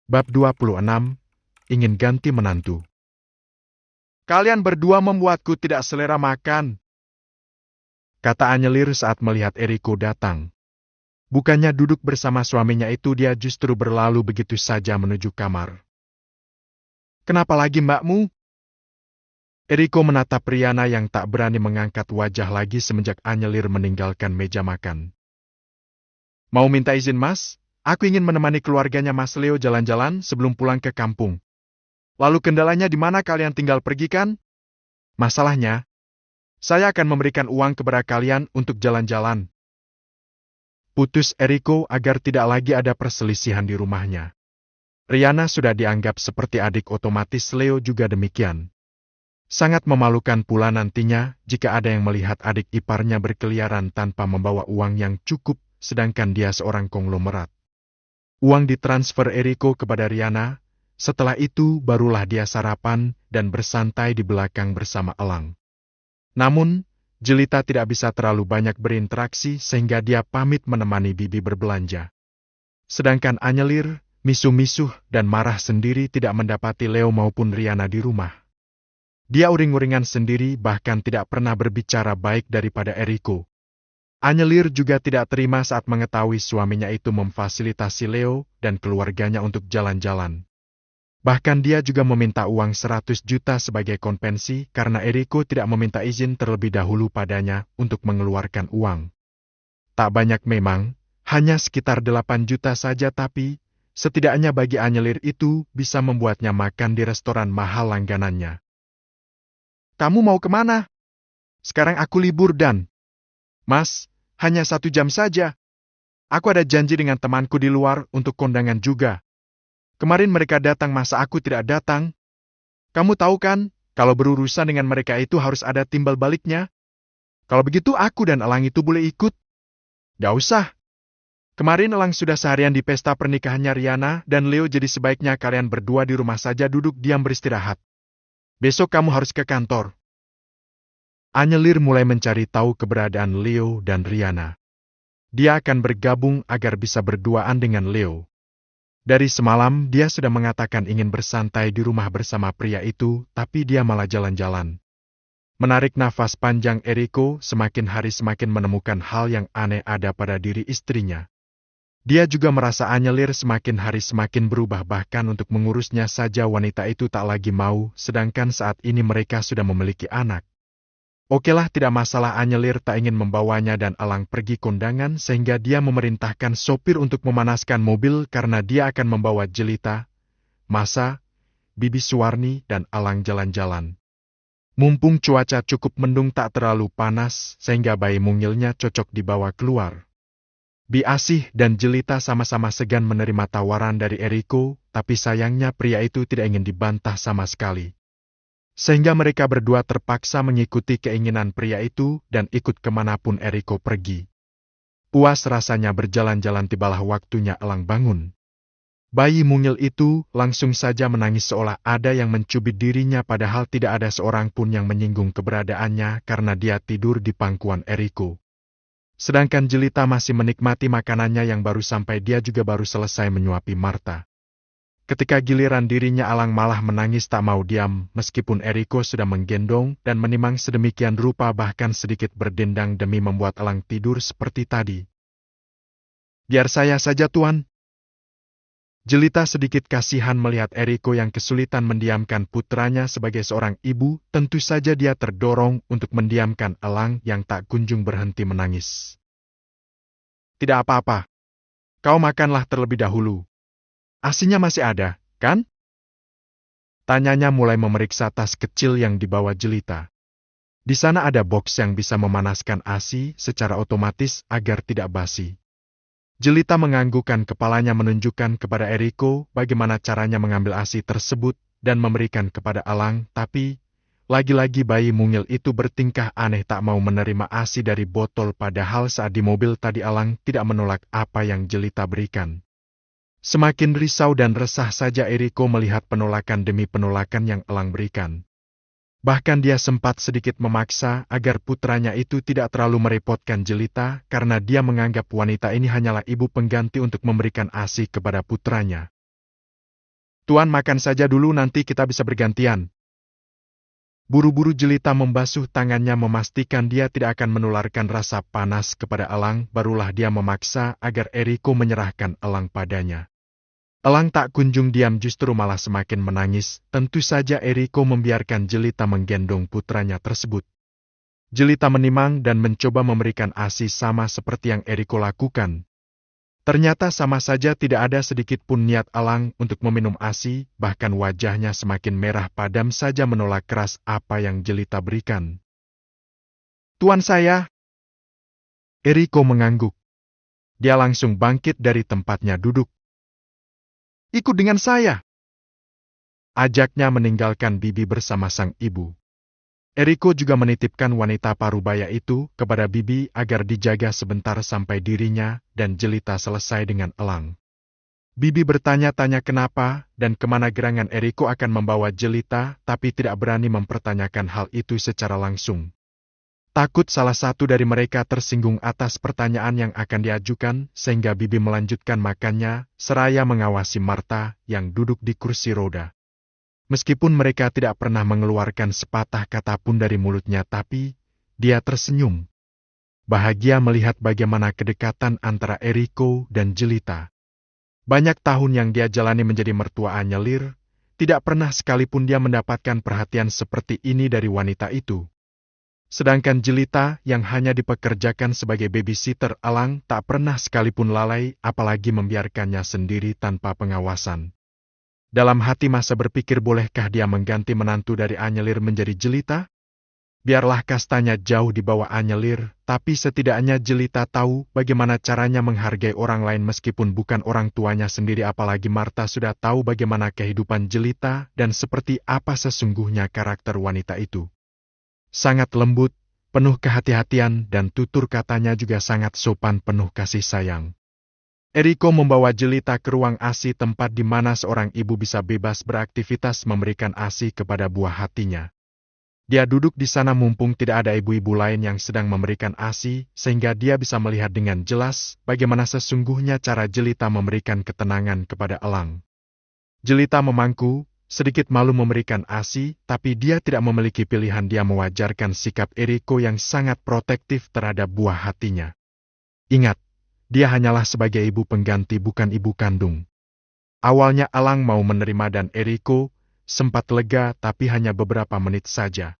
Bab 26, ingin ganti menantu. Kalian berdua membuatku tidak selera makan, kata Anyelir saat melihat Eriko datang. Bukannya duduk bersama suaminya itu, dia justru berlalu begitu saja menuju kamar. Kenapa lagi mbakmu? Eriko menatap Riana yang tak berani mengangkat wajah lagi semenjak Anyelir meninggalkan meja makan. Mau minta izin mas? Aku ingin menemani keluarganya Mas Leo jalan-jalan sebelum pulang ke kampung. Lalu kendalanya di mana kalian tinggal pergi kan? Masalahnya, saya akan memberikan uang kepada kalian untuk jalan-jalan. Putus Eriko agar tidak lagi ada perselisihan di rumahnya. Riana sudah dianggap seperti adik, otomatis Leo juga demikian. Sangat memalukan pula nantinya jika ada yang melihat adik iparnya berkeliaran tanpa membawa uang yang cukup, sedangkan dia seorang konglomerat. Uang ditransfer Eriko kepada Riana, setelah itu barulah dia sarapan dan bersantai di belakang bersama Elang. Namun, Jelita tidak bisa terlalu banyak berinteraksi sehingga dia pamit menemani bibi berbelanja. Sedangkan Anyelir, misuh-misuh dan marah sendiri tidak mendapati Leo maupun Riana di rumah. Dia uring-uringan sendiri, bahkan tidak pernah berbicara baik daripada Eriko. Anyelir juga tidak terima saat mengetahui suaminya itu memfasilitasi Leo dan keluarganya untuk jalan-jalan. Bahkan dia juga meminta uang 100 juta sebagai kompensi karena Eriko tidak meminta izin terlebih dahulu padanya untuk mengeluarkan uang. Tak banyak memang, hanya sekitar 8 juta saja, tapi setidaknya bagi Anyelir itu bisa membuatnya makan di restoran mahal langganannya. Kamu mau kemana? Sekarang aku libur dan... Mas, hanya 1 jam saja. Aku ada janji dengan temanku di luar untuk kondangan juga. Kemarin mereka datang, masa aku tidak datang? Kamu tahu kan, kalau berurusan dengan mereka itu harus ada timbal baliknya. Kalau begitu aku dan Elang itu boleh ikut? Gak usah. Kemarin Elang sudah seharian di pesta pernikahannya Riana dan Leo, jadi sebaiknya kalian berdua di rumah saja duduk diam beristirahat. Besok kamu harus ke kantor. Anyelir mulai mencari tahu keberadaan Leo dan Riana. Dia akan bergabung agar bisa berduaan dengan Leo. Dari semalam dia sudah mengatakan ingin bersantai di rumah bersama pria itu, tapi dia malah jalan-jalan. Menarik nafas panjang, Eriko semakin hari semakin menemukan hal yang aneh ada pada diri istrinya. Dia juga merasa Anyelir semakin hari semakin berubah, bahkan untuk mengurusnya saja wanita itu tak lagi mau, sedangkan saat ini mereka sudah memiliki anak. Okelah, tidak masalah, Anyelir tak ingin membawanya dan Elang pergi kondangan sehingga dia memerintahkan sopir untuk memanaskan mobil karena dia akan membawa Jelita, Masa, Bibi Suwarni dan Elang jalan-jalan. Mumpung cuaca cukup mendung, tak terlalu panas sehingga bayi mungilnya cocok dibawa keluar. Bi Asih dan Jelita sama-sama segan menerima tawaran dari Eriko, tapi sayangnya pria itu tidak ingin dibantah sama sekali. Sehingga mereka berdua terpaksa mengikuti keinginan pria itu dan ikut kemanapun Eriko pergi. Puas rasanya berjalan-jalan, tibalah waktunya Elang bangun. Bayi mungil itu langsung saja menangis seolah ada yang mencubit dirinya, padahal tidak ada seorang pun yang menyinggung keberadaannya karena dia tidur di pangkuan Eriko. Sedangkan Jelita masih menikmati makanannya yang baru sampai, dia juga baru selesai menyuapi Marta. Ketika giliran dirinya, Elang malah menangis tak mau diam, meskipun Eriko sudah menggendong dan menimang sedemikian rupa, bahkan sedikit berdendang demi membuat Elang tidur seperti tadi. Biar saya saja, Tuan. Jelita sedikit kasihan melihat Eriko yang kesulitan mendiamkan putranya. Sebagai seorang ibu, tentu saja dia terdorong untuk mendiamkan Elang yang tak kunjung berhenti menangis. Tidak apa-apa. Kau makanlah terlebih dahulu. Asinya masih ada, kan? Tanyanya mulai memeriksa tas kecil yang dibawa Jelita. Di sana ada box yang bisa memanaskan ASI secara otomatis agar tidak basi. Jelita menganggukkan kepalanya menunjukkan kepada Eriko bagaimana caranya mengambil ASI tersebut dan memberikan kepada Elang, tapi lagi-lagi bayi mungil itu bertingkah aneh, tak mau menerima ASI dari botol, padahal saat di mobil tadi Elang tidak menolak apa yang Jelita berikan. Semakin risau dan resah saja Eriko melihat penolakan demi penolakan yang Elang berikan. Bahkan dia sempat sedikit memaksa agar putranya itu tidak terlalu merepotkan Jelita karena dia menganggap wanita ini hanyalah ibu pengganti untuk memberikan ASI kepada putranya. Tuan makan saja dulu nanti kita bisa bergantian. Buru-buru Jelita membasuh tangannya memastikan dia tidak akan menularkan rasa panas kepada Elang, barulah dia memaksa agar Eriko menyerahkan Elang padanya. Elang tak kunjung diam, justru malah semakin menangis. Tentu saja Eriko membiarkan Jelita menggendong putranya tersebut. Jelita menimang dan mencoba memberikan ASI sama seperti yang Eriko lakukan. Ternyata sama saja, tidak ada sedikit pun niat Elang untuk meminum ASI, bahkan wajahnya semakin merah padam saja menolak keras apa yang Jelita berikan. Tuan saya. Eriko mengangguk. Dia langsung bangkit dari tempatnya duduk. Ikut dengan saya. Ajaknya meninggalkan Bibi bersama sang ibu. Eriko juga menitipkan wanita parubaya itu kepada Bibi agar dijaga sebentar sampai dirinya dan Jelita selesai dengan Elang. Bibi bertanya-tanya kenapa dan kemana gerangan Eriko akan membawa Jelita, tapi tidak berani mempertanyakan hal itu secara langsung. Takut salah satu dari mereka tersinggung atas pertanyaan yang akan diajukan, sehingga Bibi melanjutkan makannya, seraya mengawasi Marta yang duduk di kursi roda. Meskipun mereka tidak pernah mengeluarkan sepatah kata pun dari mulutnya, tapi dia tersenyum. Bahagia melihat bagaimana kedekatan antara Eriko dan Jelita. Banyak tahun yang dia jalani menjadi mertua Anyelir, tidak pernah sekalipun dia mendapatkan perhatian seperti ini dari wanita itu. Sedangkan Jelita yang hanya dipekerjakan sebagai babysitter Elang tak pernah sekalipun lalai, apalagi membiarkannya sendiri tanpa pengawasan. Dalam hati masa berpikir, bolehkah dia mengganti menantu dari Anyelir menjadi Jelita? Biarlah kastanya jauh di bawah Anyelir, tapi setidaknya Jelita tahu bagaimana caranya menghargai orang lain meskipun bukan orang tuanya sendiri, apalagi Marta sudah tahu bagaimana kehidupan Jelita dan seperti apa sesungguhnya karakter wanita itu. Sangat lembut, penuh kehati-hatian dan tutur katanya juga sangat sopan, penuh kasih sayang. Eriko membawa Jelita ke ruang ASI, tempat di mana seorang ibu bisa bebas beraktivitas memberikan ASI kepada buah hatinya. Dia duduk di sana mumpung tidak ada ibu-ibu lain yang sedang memberikan ASI, sehingga dia bisa melihat dengan jelas bagaimana sesungguhnya cara Jelita memberikan ketenangan kepada Elang. Jelita memangku, sedikit malu memberikan ASI, tapi dia tidak memiliki pilihan. Dia mewajarkan sikap Eriko yang sangat protektif terhadap buah hatinya. Ingat, dia hanyalah sebagai ibu pengganti, bukan ibu kandung. Awalnya Elang mau menerima dan Eriko sempat lega, tapi hanya beberapa menit saja.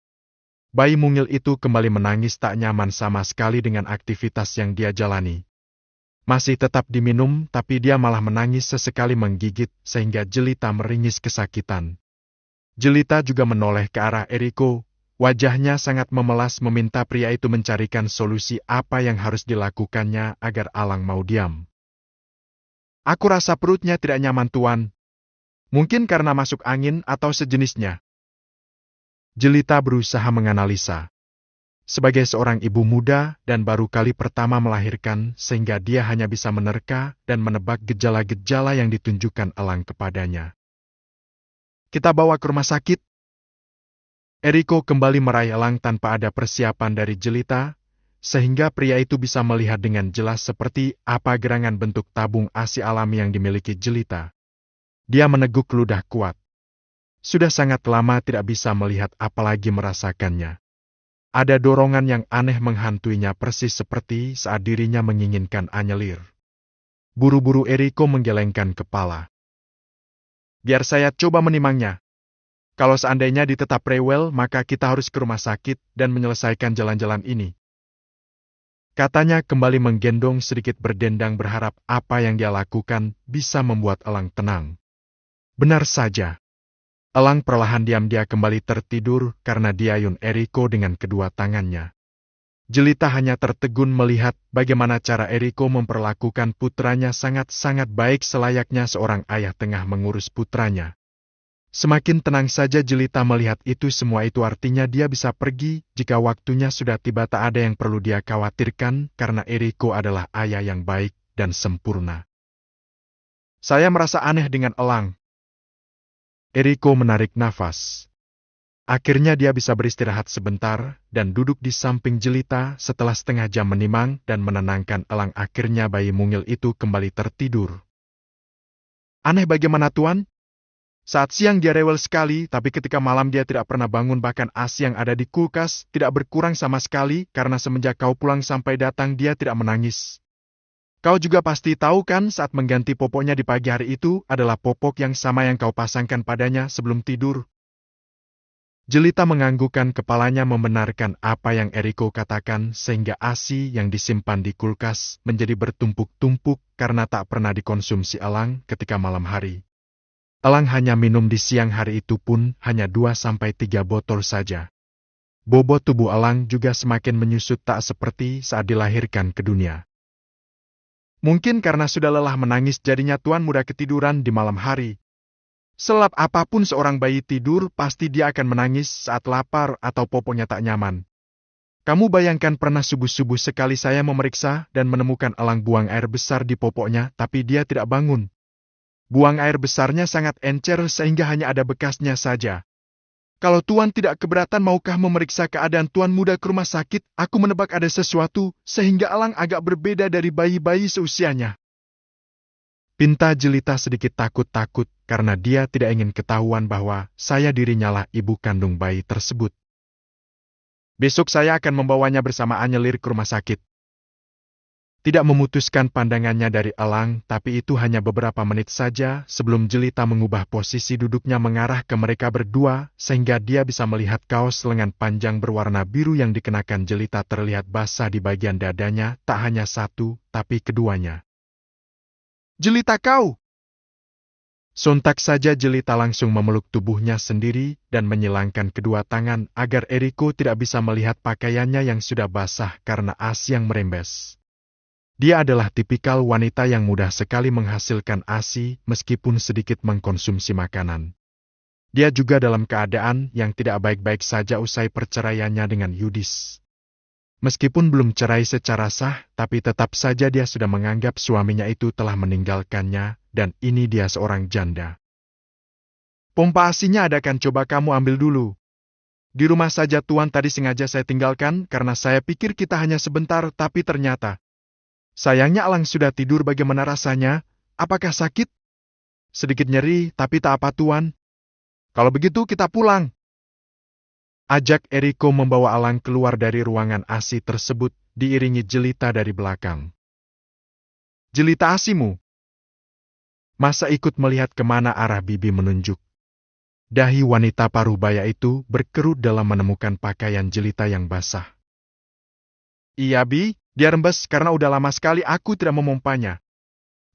Bayi mungil itu kembali menangis, tak nyaman sama sekali dengan aktivitas yang dia jalani. Masih tetap diminum, tapi dia malah menangis sesekali menggigit, sehingga Jelita meringis kesakitan. Jelita juga menoleh ke arah Eriko. Wajahnya sangat memelas, meminta pria itu mencarikan solusi apa yang harus dilakukannya agar Elang mau diam. Aku rasa perutnya tidak nyaman, Tuan. Mungkin karena masuk angin atau sejenisnya. Jelita berusaha menganalisa. Sebagai seorang ibu muda dan baru kali pertama melahirkan, sehingga dia hanya bisa menerka dan menebak gejala-gejala yang ditunjukkan Elang kepadanya. Kita bawa ke rumah sakit. Eriko kembali meraih Elang tanpa ada persiapan dari Jelita, sehingga pria itu bisa melihat dengan jelas seperti apa gerangan bentuk tabung ASI alami yang dimiliki Jelita. Dia meneguk ludah kuat. Sudah sangat lama tidak bisa melihat apalagi merasakannya. Ada dorongan yang aneh menghantuinya, persis seperti saat dirinya menginginkan Anyelir. Buru-buru Eriko menggelengkan kepala. Biar saya coba menimangnya. Kalau seandainya ditetap rewel, maka kita harus ke rumah sakit dan menyelesaikan jalan-jalan ini. Katanya kembali menggendong sedikit berdendang, berharap apa yang dia lakukan bisa membuat Elang tenang. Benar saja. Elang perlahan diam, dia kembali tertidur karena diayun Eriko dengan kedua tangannya. Jelita hanya tertegun melihat bagaimana cara Eriko memperlakukan putranya sangat-sangat baik, selayaknya seorang ayah tengah mengurus putranya. Semakin tenang saja Jelita melihat itu semua. Itu artinya dia bisa pergi jika waktunya sudah tiba. Tak ada yang perlu dia khawatirkan karena Eriko adalah ayah yang baik dan sempurna. Saya merasa aneh dengan Elang. Eriko menarik nafas. Akhirnya dia bisa beristirahat sebentar dan duduk di samping Jelita. Setelah setengah jam menimang dan menenangkan Elang, akhirnya bayi mungil itu kembali tertidur. Aneh bagaimana, Tuan? Saat siang dia rewel sekali, tapi ketika malam dia tidak pernah bangun, bahkan ASI yang ada di kulkas tidak berkurang sama sekali karena semenjak kau pulang sampai datang dia tidak menangis. Kau juga pasti tahu kan saat mengganti popoknya di pagi hari itu adalah popok yang sama yang kau pasangkan padanya sebelum tidur. Jelita menganggukkan kepalanya membenarkan apa yang Eriko katakan sehingga ASI yang disimpan di kulkas menjadi bertumpuk-tumpuk karena tak pernah dikonsumsi Elang ketika malam hari. Elang hanya minum di siang hari itu pun hanya 2-3 botol saja. Bobot tubuh Elang juga semakin menyusut tak seperti saat dilahirkan ke dunia. Mungkin karena sudah lelah menangis jadinya tuan muda ketiduran di malam hari. Selap apapun seorang bayi tidur, pasti dia akan menangis saat lapar atau popoknya tak nyaman. Kamu bayangkan pernah subuh-subuh sekali saya memeriksa dan menemukan Elang buang air besar di popoknya, tapi dia tidak bangun. Buang air besarnya sangat encer sehingga hanya ada bekasnya saja. Kalau tuan tidak keberatan, maukah memeriksa keadaan tuan muda ke rumah sakit? Aku menebak ada sesuatu sehingga Elang agak berbeda dari bayi-bayi seusianya. Pinta Jelita sedikit takut-takut karena dia tidak ingin ketahuan bahwa saya dirinya lah ibu kandung bayi tersebut. Besok saya akan membawanya bersama Anyelir ke rumah sakit. Tidak memutuskan pandangannya dari Elang, tapi itu hanya beberapa menit saja sebelum Jelita mengubah posisi duduknya mengarah ke mereka berdua, sehingga dia bisa melihat kaos lengan panjang berwarna biru yang dikenakan Jelita terlihat basah di bagian dadanya, tak hanya satu, tapi keduanya. Jelita kau! Sontak saja Jelita langsung memeluk tubuhnya sendiri dan menyilangkan kedua tangan agar Eriko tidak bisa melihat pakaiannya yang sudah basah karena ASI yang merembes. Dia adalah tipikal wanita yang mudah sekali menghasilkan ASI meskipun sedikit mengkonsumsi makanan. Dia juga dalam keadaan yang tidak baik-baik saja usai perceraiannya dengan Yudis. Meskipun belum cerai secara sah, tapi tetap saja dia sudah menganggap suaminya itu telah meninggalkannya, dan ini dia seorang janda. Pompa ASI-nya ada kan, coba kamu ambil dulu. Di rumah saja tuan, tadi sengaja saya tinggalkan karena saya pikir kita hanya sebentar, tapi ternyata. Sayangnya Elang sudah tidur. Bagaimana rasanya? Apakah sakit? Sedikit nyeri, tapi tak apa tuan. Kalau begitu kita pulang. Ajak Eriko membawa Elang keluar dari ruangan ASI tersebut, diiringi Jelita dari belakang. Jelita, ASImu. Masa ikut melihat kemana arah bibi menunjuk. Dahi wanita paruh baya itu berkerut dalam menemukan pakaian Jelita yang basah. Iya Bi, dia rembes karena udah lama sekali aku tidak memompanya.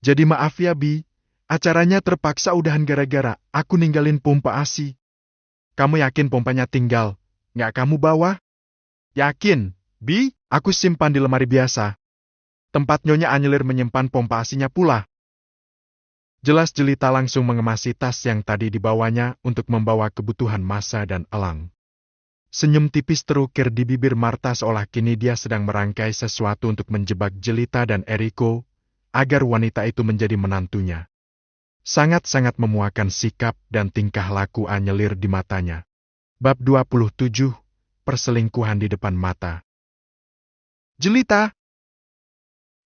Jadi maaf ya Bi, acaranya terpaksa udahan gara-gara aku ninggalin pompa ASI. Kamu yakin pompanya tinggal? Nggak kamu bawa? Yakin, Bi, aku simpan di lemari biasa. Tempat Nyonya Anyelir menyimpan pompa ASI-nya pula. Jelas Jelita langsung mengemasi tas yang tadi dibawanya untuk membawa kebutuhan Masa dan Elang. Senyum tipis terukir di bibir Marta seolah kini dia sedang merangkai sesuatu untuk menjebak Jelita dan Eriko, agar wanita itu menjadi menantunya. Sangat-sangat memuakan sikap dan tingkah laku Anyelir di matanya. Bab 27, Perselingkuhan di depan mata. Jelita!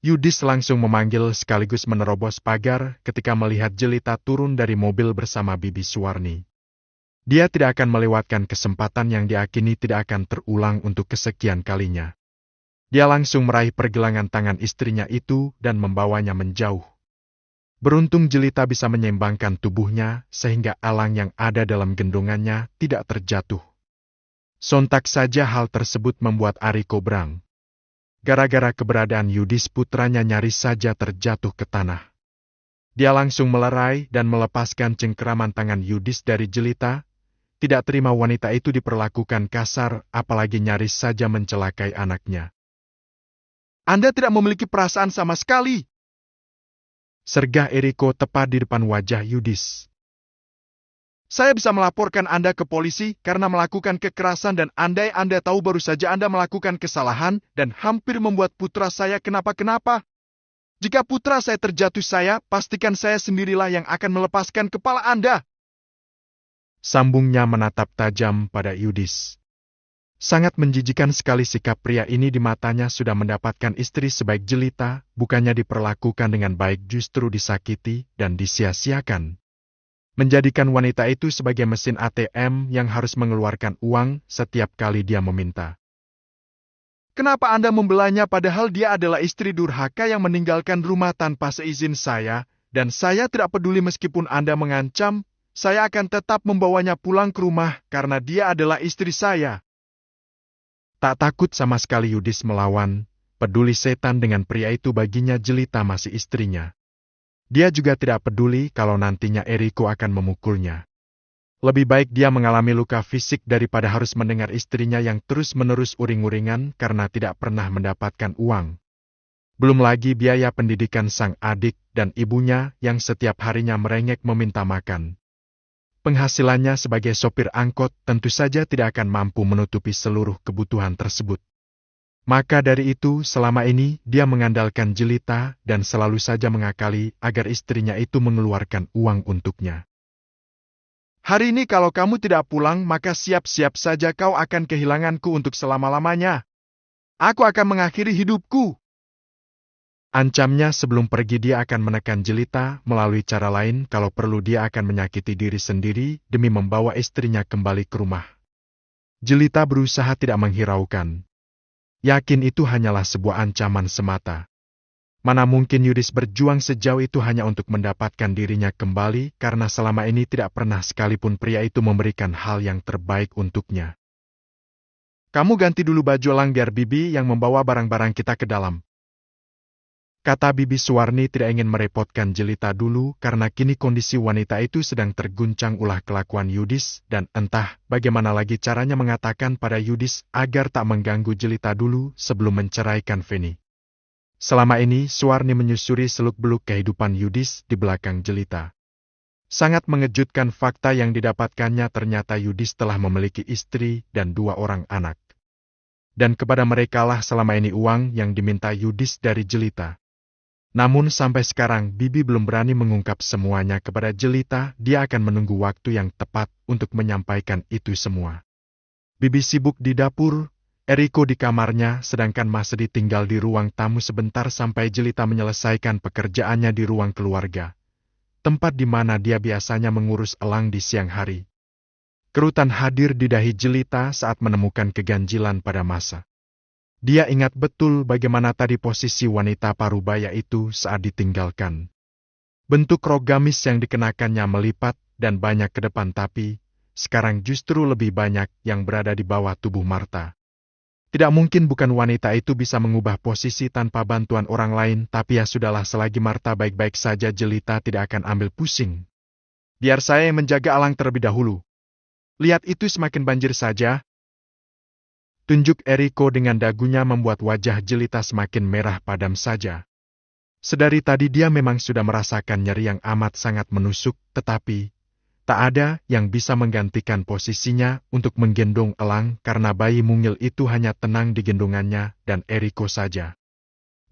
Yudis langsung memanggil sekaligus menerobos pagar ketika melihat Jelita turun dari mobil bersama Bibi Suwarni. Dia tidak akan melewatkan kesempatan yang diakini tidak akan terulang untuk kesekian kalinya. Dia langsung meraih pergelangan tangan istrinya itu dan membawanya menjauh. Beruntung Jelita bisa menyeimbangkan tubuhnya sehingga Elang yang ada dalam gendongannya tidak terjatuh. Sontak saja hal tersebut membuat Ariko berang. Gara-gara keberadaan Yudis, putranya nyaris saja terjatuh ke tanah. Dia langsung melerai dan melepaskan cengkeraman tangan Yudis dari Jelita. Tidak terima wanita itu diperlakukan kasar, apalagi nyaris saja mencelakai anaknya. Anda tidak memiliki perasaan sama sekali. Sergah Eriko tepat di depan wajah Yudis. Saya bisa melaporkan Anda ke polisi karena melakukan kekerasan dan andai Anda tahu baru saja Anda melakukan kesalahan dan hampir membuat putra saya kenapa-kenapa. Jika putra saya terjatuh, pastikan saya sendirilah yang akan melepaskan kepala Anda. Sambungnya menatap tajam pada Yudis. Sangat menjijikan sekali sikap pria ini di matanya. Sudah mendapatkan istri sebaik Jelita, bukannya diperlakukan dengan baik justru disakiti dan disia-siakan. menjadikan wanita itu sebagai mesin ATM yang harus mengeluarkan uang setiap kali dia meminta. Kenapa Anda membelanya padahal dia adalah istri durhaka yang meninggalkan rumah tanpa seizin saya, dan saya tidak peduli meskipun Anda mengancam, saya akan tetap membawanya pulang ke rumah karena dia adalah istri saya. Tak takut sama sekali Yudis melawan, peduli setan dengan pria itu baginya Jelita masih istrinya. Dia juga tidak peduli kalau nantinya Eriko akan memukulnya. Lebih baik dia mengalami luka fisik daripada harus mendengar istrinya yang terus-menerus uring-uringan karena tidak pernah mendapatkan uang. Belum lagi biaya pendidikan sang adik dan ibunya yang setiap harinya merengek meminta makan. Penghasilannya sebagai sopir angkot tentu saja tidak akan mampu menutupi seluruh kebutuhan tersebut. Maka dari itu, selama ini dia mengandalkan Jelita dan selalu saja mengakali agar istrinya itu mengeluarkan uang untuknya. Hari ini kalau kamu tidak pulang, maka siap-siap saja kau akan kehilanganku untuk selama-lamanya. Aku akan mengakhiri hidupku. Ancamnya sebelum pergi dia akan menekan Jelita melalui cara lain kalau perlu dia akan menyakiti diri sendiri demi membawa istrinya kembali ke rumah. Jelita berusaha tidak menghiraukan. Yakin itu hanyalah sebuah ancaman semata. Mana mungkin Yudis berjuang sejauh itu hanya untuk mendapatkan dirinya kembali karena selama ini tidak pernah sekalipun pria itu memberikan hal yang terbaik untuknya. Kamu ganti dulu baju elang biar Bibi yang membawa barang-barang kita ke dalam. Kata Bibi Suwarni tidak ingin merepotkan Jelita dulu karena kini kondisi wanita itu sedang terguncang ulah kelakuan Yudis dan entah bagaimana lagi caranya mengatakan pada Yudis agar tak mengganggu Jelita dulu sebelum menceraikan Feni. Selama ini Suwarni menyusuri seluk-beluk kehidupan Yudis di belakang Jelita. Sangat mengejutkan fakta yang didapatkannya ternyata Yudis telah memiliki istri dan 2 orang anak. Dan kepada merekalah selama ini uang yang diminta Yudis dari Jelita. Namun sampai sekarang Bibi belum berani mengungkap semuanya kepada Jelita, dia akan menunggu waktu yang tepat untuk menyampaikan itu semua. Bibi sibuk di dapur, Eriko di kamarnya, sedangkan Mas ditinggal di ruang tamu sebentar sampai Jelita menyelesaikan pekerjaannya di ruang keluarga, tempat di mana dia biasanya mengurus elang di siang hari. Kerutan hadir di dahi Jelita saat menemukan keganjilan pada Masa. Dia ingat betul bagaimana tadi posisi wanita parubaya itu saat ditinggalkan. Bentuk rok gamis yang dikenakannya melipat dan banyak ke depan tapi, sekarang justru lebih banyak yang berada di bawah tubuh Marta. Tidak mungkin bukan wanita itu bisa mengubah posisi tanpa bantuan orang lain, tapi ya sudahlah selagi Marta baik-baik saja Jelita tidak akan ambil pusing. Biar saya yang menjaga elang terlebih dahulu. Lihat itu semakin banjir saja. Tunjuk Eriko dengan dagunya membuat wajah Jelita semakin merah padam saja. Sedari tadi dia memang sudah merasakan nyeri yang amat sangat menusuk, tetapi tak ada yang bisa menggantikan posisinya untuk menggendong elang karena bayi mungil itu hanya tenang di gendongannya dan Eriko saja.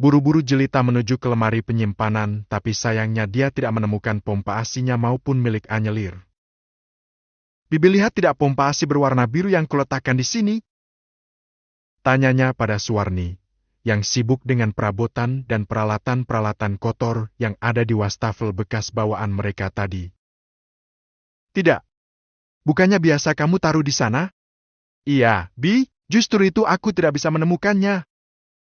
Buru-buru Jelita menuju ke lemari penyimpanan, tapi sayangnya dia tidak menemukan pompa asinya maupun milik Anyelir. Bibi lihat tidak pompa asi berwarna biru yang kuletakkan di sini? Tanyanya pada Suwarni, yang sibuk dengan perabotan dan peralatan-peralatan kotor yang ada di wastafel bekas bawaan mereka tadi. Tidak. Bukannya biasa kamu taruh di sana? Iya, Bi, justru itu aku tidak bisa menemukannya.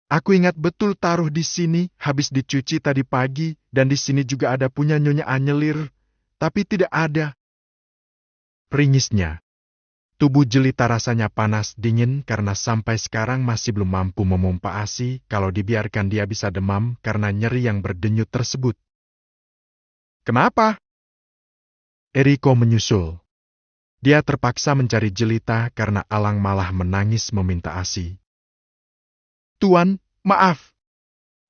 Aku ingat betul taruh di sini, habis dicuci tadi pagi, dan di sini juga ada punya Nyonya Anyelir, tapi tidak ada. Ringisnya. Tubuh Jelita rasanya panas dingin karena sampai sekarang masih belum mampu memompa ASI kalau dibiarkan dia bisa demam karena nyeri yang berdenyut tersebut. Kenapa? Eriko menyusul. Dia terpaksa mencari Jelita karena Alang malah menangis meminta ASI. Tuan, maaf.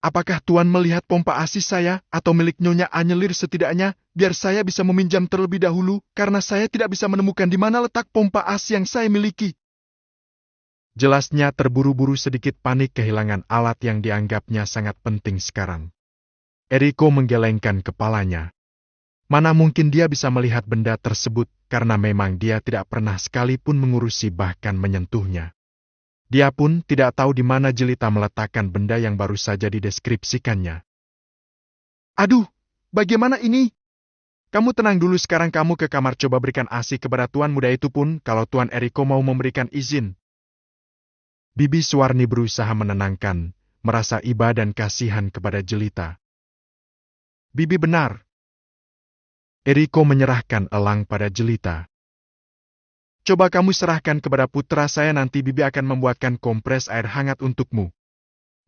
Apakah Tuan melihat pompa ASI saya atau milik Nyonya Anyelir setidaknya, biar saya bisa meminjam terlebih dahulu, karena saya tidak bisa menemukan di mana letak pompa ASI yang saya miliki. Jelasnya terburu-buru sedikit panik kehilangan alat yang dianggapnya sangat penting sekarang. Eriko menggelengkan kepalanya. Mana mungkin dia bisa melihat benda tersebut, karena memang dia tidak pernah sekalipun mengurusi bahkan menyentuhnya. Dia pun tidak tahu di mana Jelita meletakkan benda yang baru saja dideskripsikannya. Aduh, bagaimana ini? Kamu tenang dulu, sekarang kamu ke kamar coba berikan ASI kepada Tuan muda itu pun kalau Tuan Eriko mau memberikan izin. Bibi Suwarni berusaha menenangkan, merasa iba dan kasihan kepada Jelita. Bibi benar. Eriko menyerahkan elang pada Jelita. Coba kamu serahkan kepada putra saya, nanti Bibi akan membuatkan kompres air hangat untukmu.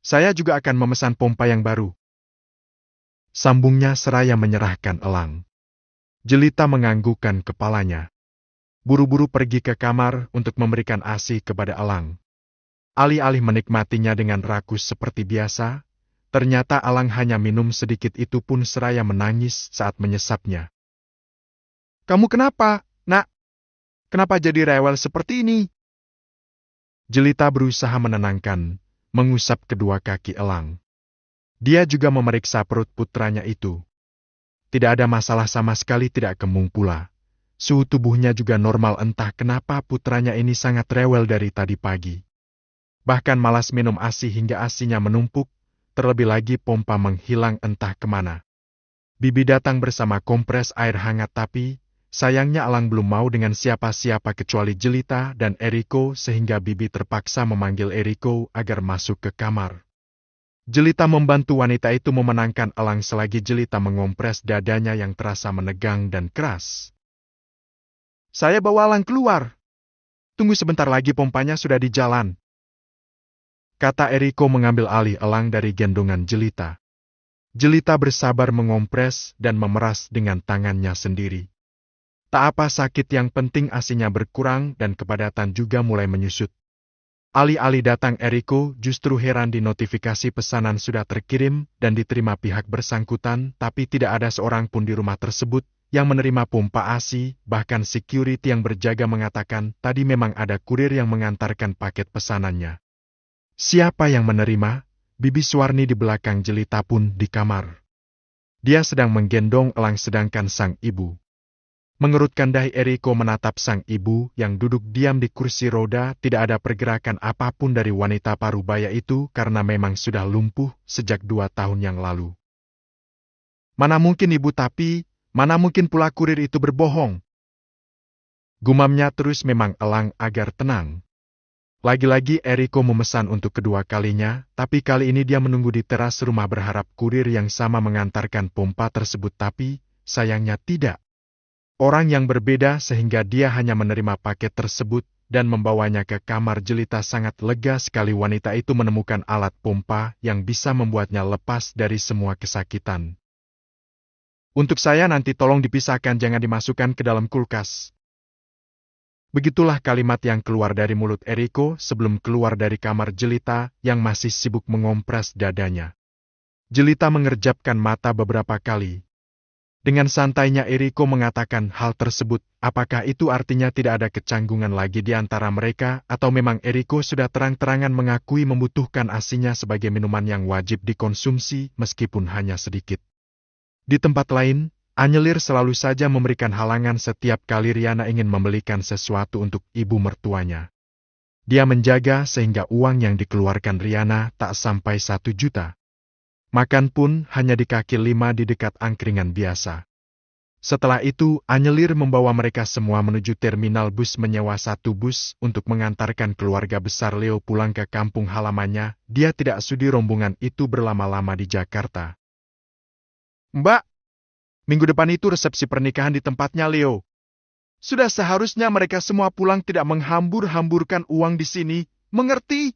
Saya juga akan memesan pompa yang baru. Sambungnya seraya menyerahkan elang. Jelita menganggukkan kepalanya. Buru-buru pergi ke kamar untuk memberikan ASI kepada elang. Alih-alih menikmatinya dengan rakus seperti biasa, ternyata elang hanya minum sedikit, itu pun seraya menangis saat menyesapnya. Kamu kenapa, Nak? Kenapa jadi rewel seperti ini? Jelita berusaha menenangkan, mengusap kedua kaki elang. Dia juga memeriksa perut putranya itu. Tidak ada masalah sama sekali, tidak kembung pula. Suhu tubuhnya juga normal, entah kenapa putranya ini sangat rewel dari tadi pagi. Bahkan malas minum ASI hingga ASInya menumpuk, terlebih lagi pompa menghilang entah kemana. Bibi datang bersama kompres air hangat, tapi sayangnya elang belum mau dengan siapa-siapa kecuali Jelita dan Eriko, sehingga Bibi terpaksa memanggil Eriko agar masuk ke kamar. Jelita membantu wanita itu memenangkan elang selagi Jelita mengompres dadanya yang terasa menegang dan keras. Saya bawa elang keluar. Tunggu sebentar lagi, pompanya sudah di jalan, kata Eriko mengambil alih elang dari gendongan Jelita. Jelita bersabar mengompres dan memeras dengan tangannya sendiri. Tak apa sakit, yang penting ASInya berkurang dan kepadatan juga mulai menyusut. Alih-alih datang Eriko justru heran di notifikasi pesanan sudah terkirim dan diterima pihak bersangkutan, tapi tidak ada seorang pun di rumah tersebut yang menerima pompa ASI, bahkan security yang berjaga mengatakan tadi memang ada kurir yang mengantarkan paket pesanannya. Siapa yang menerima? Bibi Suwarni di belakang Jelita pun di kamar. Dia sedang menggendong elang sedangkan sang ibu mengerutkan dahi. Eriko menatap sang ibu yang duduk diam di kursi roda, tidak ada pergerakan apapun dari wanita parubaya itu karena memang sudah lumpuh sejak 2 tahun yang lalu. Mana mungkin ibu, tapi mana mungkin pula kurir itu berbohong. Gumamnya terus, memang elang agar tenang. Lagi-lagi Eriko memesan untuk kedua kalinya, tapi kali ini dia menunggu di teras rumah berharap kurir yang sama mengantarkan pompa tersebut, tapi sayangnya tidak. Orang yang berbeda sehingga dia hanya menerima paket tersebut dan membawanya ke kamar Jelita. Sangat lega sekali wanita itu menemukan alat pompa yang bisa membuatnya lepas dari semua kesakitan. Untuk saya nanti tolong dipisahkan, jangan dimasukkan ke dalam kulkas. Begitulah kalimat yang keluar dari mulut Eriko sebelum keluar dari kamar Jelita yang masih sibuk mengompres dadanya. Jelita mengerjapkan mata beberapa kali. Dengan santainya Eriko mengatakan hal tersebut, apakah itu artinya tidak ada kecanggungan lagi di antara mereka, atau memang Eriko sudah terang-terangan mengakui membutuhkan ASInya sebagai minuman yang wajib dikonsumsi meskipun hanya sedikit. Di tempat lain, Anyelir selalu saja memberikan halangan setiap kali Riana ingin membelikan sesuatu untuk ibu mertuanya. Dia menjaga sehingga uang yang dikeluarkan Riana tak sampai 1 juta. Makan pun hanya di kaki 5 di dekat angkringan biasa. Setelah itu, Anyelir membawa mereka semua menuju terminal bus, menyewa 1 bus untuk mengantarkan keluarga besar Leo pulang ke kampung halamannya. Dia tidak sudi rombongan itu berlama-lama di Jakarta. Mbak, minggu depan itu resepsi pernikahan di tempatnya Leo. Sudah seharusnya mereka semua pulang, tidak menghambur-hamburkan uang di sini, mengerti?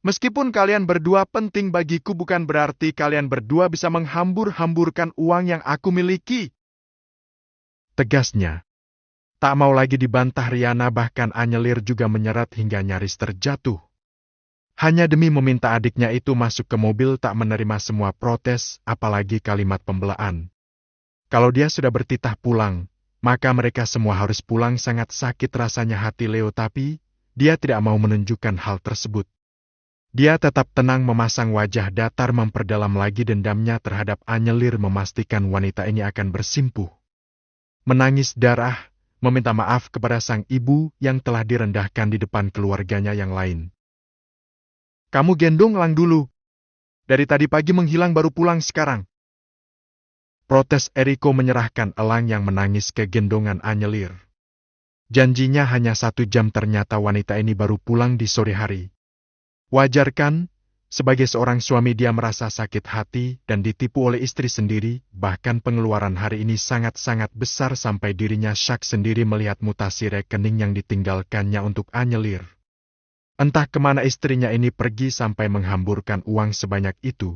Meskipun kalian berdua penting bagiku, bukan berarti kalian berdua bisa menghambur-hamburkan uang yang aku miliki. Tegasnya. Tak mau lagi dibantah Riana, bahkan Anyelir juga menyeret hingga nyaris terjatuh. Hanya demi meminta adiknya itu masuk ke mobil, tak menerima semua protes, apalagi kalimat pembelaan. Kalau dia sudah bertitah pulang, maka mereka semua harus pulang. Sangat sakit rasanya hati Leo, tapi dia tidak mau menunjukkan hal tersebut. Dia tetap tenang, memasang wajah datar, memperdalam lagi dendamnya terhadap Anyelir, memastikan wanita ini akan bersimpuh. Menangis darah, meminta maaf kepada sang ibu yang telah direndahkan di depan keluarganya yang lain. Kamu gendong elang dulu. Dari tadi pagi menghilang, baru pulang sekarang. Protes Eriko menyerahkan elang yang menangis ke gendongan Anyelir. Janjinya hanya 1 jam, ternyata wanita ini baru pulang di sore hari. Wajar kan? Sebagai seorang suami dia merasa sakit hati dan ditipu oleh istri sendiri, bahkan pengeluaran hari ini sangat-sangat besar sampai dirinya syak sendiri melihat mutasi rekening yang ditinggalkannya untuk Anyelir. Entah kemana istrinya ini pergi sampai menghamburkan uang sebanyak itu.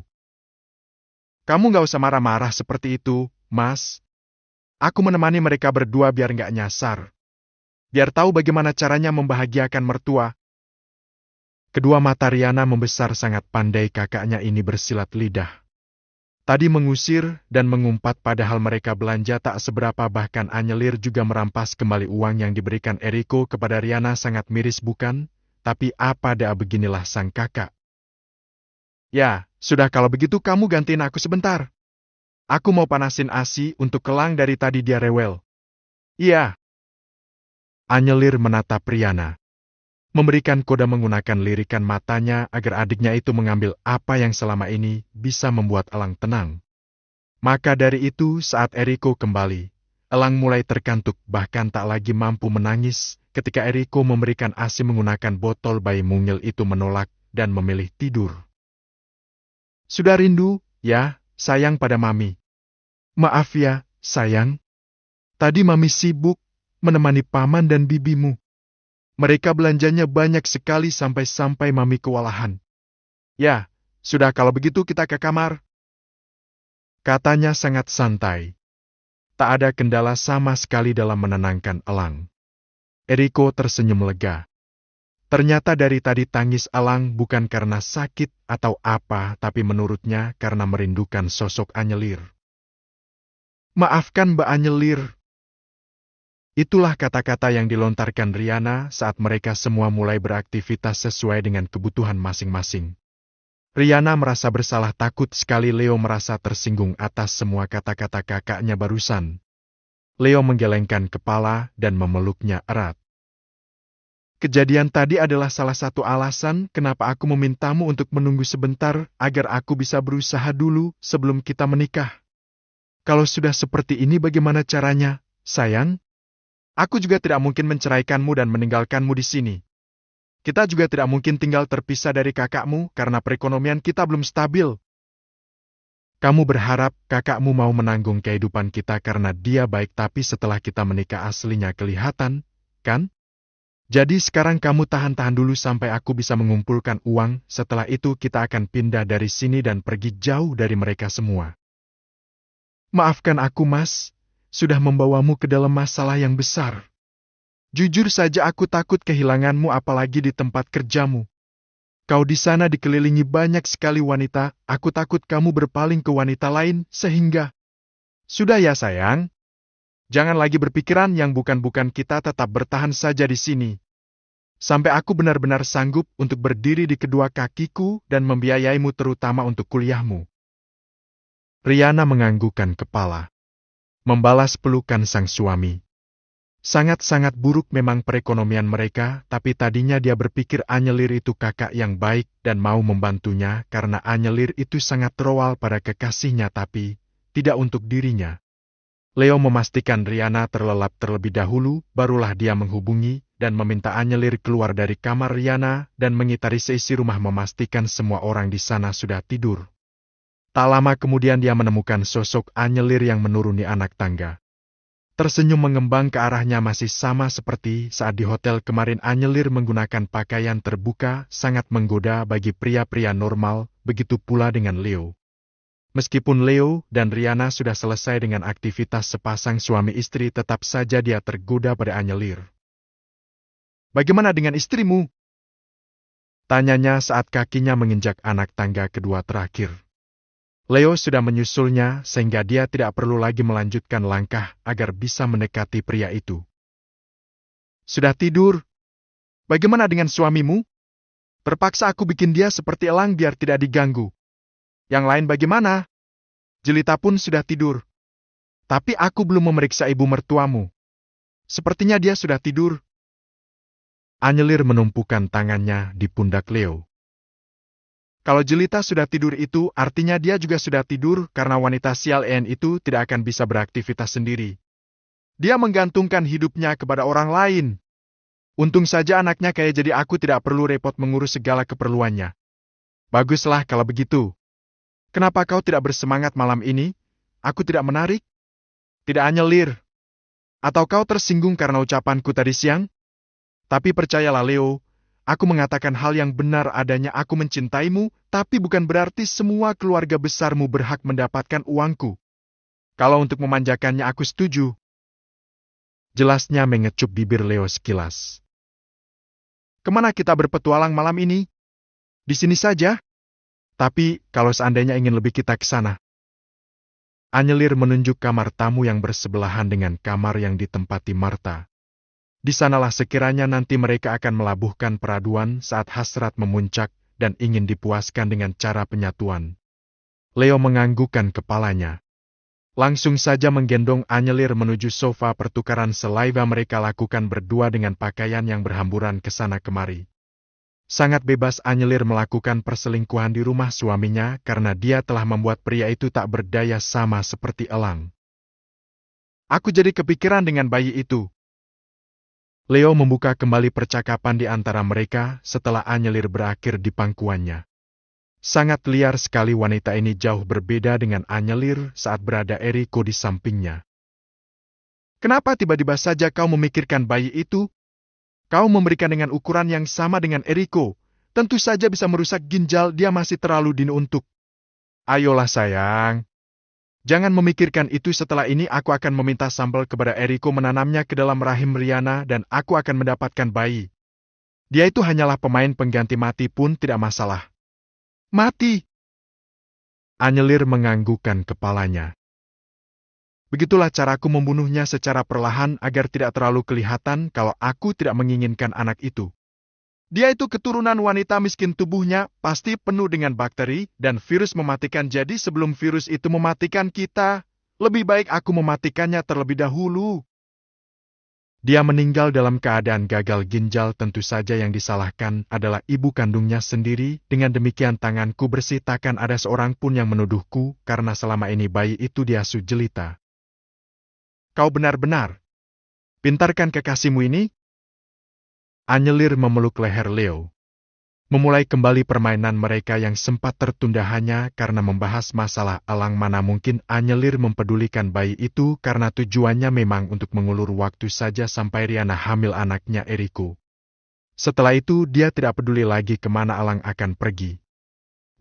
Kamu gak usah marah-marah seperti itu, Mas. Aku menemani mereka berdua biar gak nyasar. Biar tahu bagaimana caranya membahagiakan mertua. Kedua mata Riana membesar, sangat pandai kakaknya ini bersilat lidah. Tadi mengusir dan mengumpat padahal mereka belanja tak seberapa, bahkan Anyelir juga merampas kembali uang yang diberikan Eriko kepada Riana. Sangat miris bukan? Tapi apa dah, beginilah sang kakak. Ya, sudah kalau begitu kamu gantiin aku sebentar. Aku mau panasin ASI untuk kelang, dari tadi dia rewel. Iya. Anyelir menatap Riana. Memberikan kode menggunakan lirikan matanya agar adiknya itu mengambil apa yang selama ini bisa membuat Elang tenang. Maka dari itu saat Eriko kembali, Elang mulai terkantuk bahkan tak lagi mampu menangis. Ketika Eriko memberikan ASI menggunakan botol, bayi mungil itu menolak dan memilih tidur. Sudah rindu, ya, sayang pada Mami. Maaf ya, sayang. Tadi Mami sibuk menemani paman dan bibimu. Mereka belanjanya banyak sekali sampai-sampai Mami kewalahan. Ya, sudah kalau begitu kita ke kamar. Katanya sangat santai. Tak ada kendala sama sekali dalam menenangkan Elang. Eriko tersenyum lega. Ternyata dari tadi tangis Elang bukan karena sakit atau apa, tapi menurutnya karena merindukan sosok Anyelir. Maafkan Mbak Anyelir. Itulah kata-kata yang dilontarkan Riana saat mereka semua mulai beraktivitas sesuai dengan kebutuhan masing-masing. Riana merasa bersalah, takut sekali Leo merasa tersinggung atas semua kata-kata kakaknya barusan. Leo menggelengkan kepala dan memeluknya erat. Kejadian tadi adalah salah satu alasan kenapa aku memintamu untuk menunggu sebentar agar aku bisa berusaha dulu sebelum kita menikah. Kalau sudah seperti ini bagaimana caranya, sayang? Aku juga tidak mungkin menceraikanmu dan meninggalkanmu di sini. Kita juga tidak mungkin tinggal terpisah dari kakakmu karena perekonomian kita belum stabil. Kamu berharap kakakmu mau menanggung kehidupan kita karena dia baik, tapi setelah kita menikah aslinya kelihatan, kan? Jadi sekarang kamu tahan-tahan dulu sampai aku bisa mengumpulkan uang, setelah itu kita akan pindah dari sini dan pergi jauh dari mereka semua. Maafkan aku, Mas. Sudah membawamu ke dalam masalah yang besar. Jujur saja aku takut kehilanganmu, apalagi di tempat kerjamu. Kau di sana dikelilingi banyak sekali wanita, aku takut kamu berpaling ke wanita lain sehingga... Sudah ya sayang. Jangan lagi berpikiran yang bukan-bukan, kita tetap bertahan saja di sini. Sampai aku benar-benar sanggup untuk berdiri di kedua kakiku dan membiayaimu terutama untuk kuliahmu. Riana menganggukkan kepala. Membalas pelukan sang suami. Sangat-sangat buruk memang perekonomian mereka, tapi tadinya dia berpikir Anyelir itu kakak yang baik dan mau membantunya karena Anyelir itu sangat loyal pada kekasihnya, tapi tidak untuk dirinya. Leo memastikan Riana terlelap terlebih dahulu, barulah dia menghubungi dan meminta Anyelir keluar dari kamar Riana dan mengitari seisi rumah memastikan semua orang di sana sudah tidur. Tak lama kemudian dia menemukan sosok Anyelir yang menuruni anak tangga. Tersenyum mengembang ke arahnya, masih sama seperti saat di hotel kemarin. Anyelir menggunakan pakaian terbuka, sangat menggoda bagi pria-pria normal, begitu pula dengan Leo. Meskipun Leo dan Riana sudah selesai dengan aktivitas sepasang suami istri, tetap saja dia tergoda pada Anyelir. Bagaimana dengan istrimu? Tanyanya saat kakinya menginjak anak tangga kedua terakhir. Leo sudah menyusulnya sehingga dia tidak perlu lagi melanjutkan langkah agar bisa mendekati pria itu. Sudah tidur? Bagaimana dengan suamimu? Terpaksa aku bikin dia seperti elang biar tidak diganggu. Yang lain bagaimana? Jelita pun sudah tidur. Tapi aku belum memeriksa ibu mertuamu. Sepertinya dia sudah tidur. Anyelir menumpukan tangannya di pundak Leo. Kalau Jelita sudah tidur itu artinya dia juga sudah tidur karena wanita sial En itu tidak akan bisa beraktivitas sendiri. Dia menggantungkan hidupnya kepada orang lain. Untung saja anaknya kaya jadi aku tidak perlu repot mengurus segala keperluannya. Baguslah kalau begitu. Kenapa kau tidak bersemangat malam ini? Aku tidak menarik? Tidak hanya Lir. Atau kau tersinggung karena ucapanku tadi siang? Tapi percayalah Leo, aku mengatakan hal yang benar adanya aku mencintaimu, tapi bukan berarti semua keluarga besarmu berhak mendapatkan uangku. Kalau untuk memanjakannya aku setuju. Jelasnya mengecup bibir Leo sekilas. Kemana kita berpetualang malam ini? Di sini saja? Tapi, kalau seandainya ingin lebih kita ke sana. Anyelir menunjuk kamar tamu yang bersebelahan dengan kamar yang ditempati Marta. Di sanalah sekiranya nanti mereka akan melabuhkan peraduan saat hasrat memuncak dan ingin dipuaskan dengan cara penyatuan. Leo menganggukkan kepalanya. Langsung saja menggendong Anyelir menuju sofa pertukaran selaiva mereka lakukan berdua dengan pakaian yang berhamburan ke sana kemari. Sangat bebas Anyelir melakukan perselingkuhan di rumah suaminya karena dia telah membuat pria itu tak berdaya sama seperti elang. Aku jadi kepikiran dengan bayi itu. Leo membuka kembali percakapan di antara mereka setelah Anyelir berakhir di pangkuannya. Sangat liar sekali wanita ini jauh berbeda dengan Anyelir saat berada Eriko di sampingnya. Kenapa tiba-tiba saja kau memikirkan bayi itu? Kau memberikan dengan ukuran yang sama dengan Eriko. Tentu saja bisa merusak ginjal, dia masih terlalu dini untuk. Ayolah sayang. Jangan memikirkan itu, setelah ini aku akan meminta sambal kepada Eriko menanamnya ke dalam rahim Riana dan aku akan mendapatkan bayi. Dia itu hanyalah pemain pengganti, mati pun tidak masalah. Mati? Anyelir menganggukkan kepalanya. Begitulah caraku membunuhnya secara perlahan agar tidak terlalu kelihatan kalau aku tidak menginginkan anak itu. Dia itu keturunan wanita miskin, tubuhnya pasti penuh dengan bakteri dan virus mematikan, jadi sebelum virus itu mematikan kita, lebih baik aku mematikannya terlebih dahulu. Dia meninggal dalam keadaan gagal ginjal, tentu saja yang disalahkan adalah ibu kandungnya sendiri. Dengan demikian tanganku bersih, takkan ada seorang pun yang menuduhku karena selama ini bayi itu diasuh Jelita. Kau benar-benar pintarkan kekasihmu ini? Anyelir memeluk leher Leo. Memulai kembali permainan mereka yang sempat tertunda hanya karena membahas masalah elang. Mana mungkin Anyelir mempedulikan bayi itu karena tujuannya memang untuk mengulur waktu saja sampai Riana hamil anaknya Eriko. Setelah itu dia tidak peduli lagi kemana elang akan pergi.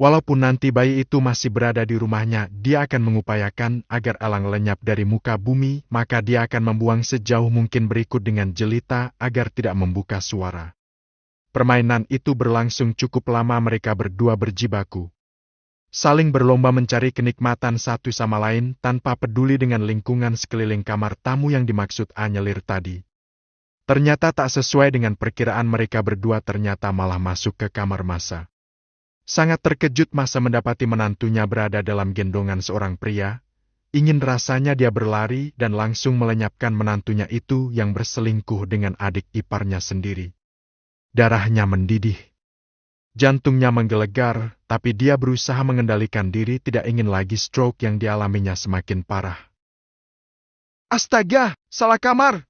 Walaupun nanti bayi itu masih berada di rumahnya, dia akan mengupayakan agar elang lenyap dari muka bumi, maka dia akan membuang sejauh mungkin berikut dengan Jelita agar tidak membuka suara. Permainan itu berlangsung cukup lama, mereka berdua berjibaku. Saling berlomba mencari kenikmatan satu sama lain tanpa peduli dengan lingkungan sekeliling kamar tamu yang dimaksud Anyelir tadi. Ternyata tak sesuai dengan perkiraan mereka berdua, ternyata malah masuk ke kamar Masa. Sangat terkejut Masa mendapati menantunya berada dalam gendongan seorang pria. Ingin rasanya dia berlari dan langsung melenyapkan menantunya itu yang berselingkuh dengan adik iparnya sendiri. Darahnya mendidih. Jantungnya menggelegar, tapi dia berusaha mengendalikan diri, tidak ingin lagi stroke yang dialaminya semakin parah. Astaga, salah kamar!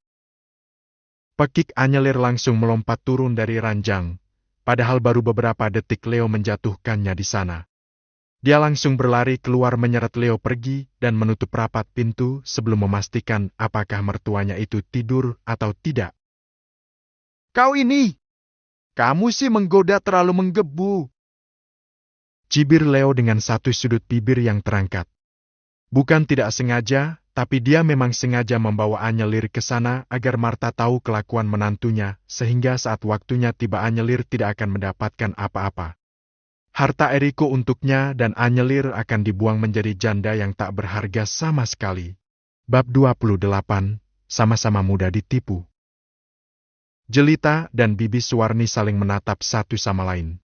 Pekik Anyelir langsung melompat turun dari ranjang. Padahal baru beberapa detik Leo menjatuhkannya di sana. Dia langsung berlari keluar menyeret Leo pergi dan menutup rapat pintu sebelum memastikan apakah mertuanya itu tidur atau tidak. Kau ini! Kamu sih menggoda terlalu menggebu. Cibir Leo dengan satu sudut bibir yang terangkat. Bukan tidak sengaja, tapi dia memang sengaja membawa Anyelir ke sana agar Marta tahu kelakuan menantunya, sehingga saat waktunya tiba Anyelir tidak akan mendapatkan apa-apa. Harta Eriko untuknya dan Anyelir akan dibuang menjadi janda yang tak berharga sama sekali. Bab 28, sama-sama mudah ditipu. Jelita dan Bibi Suwarni saling menatap satu sama lain.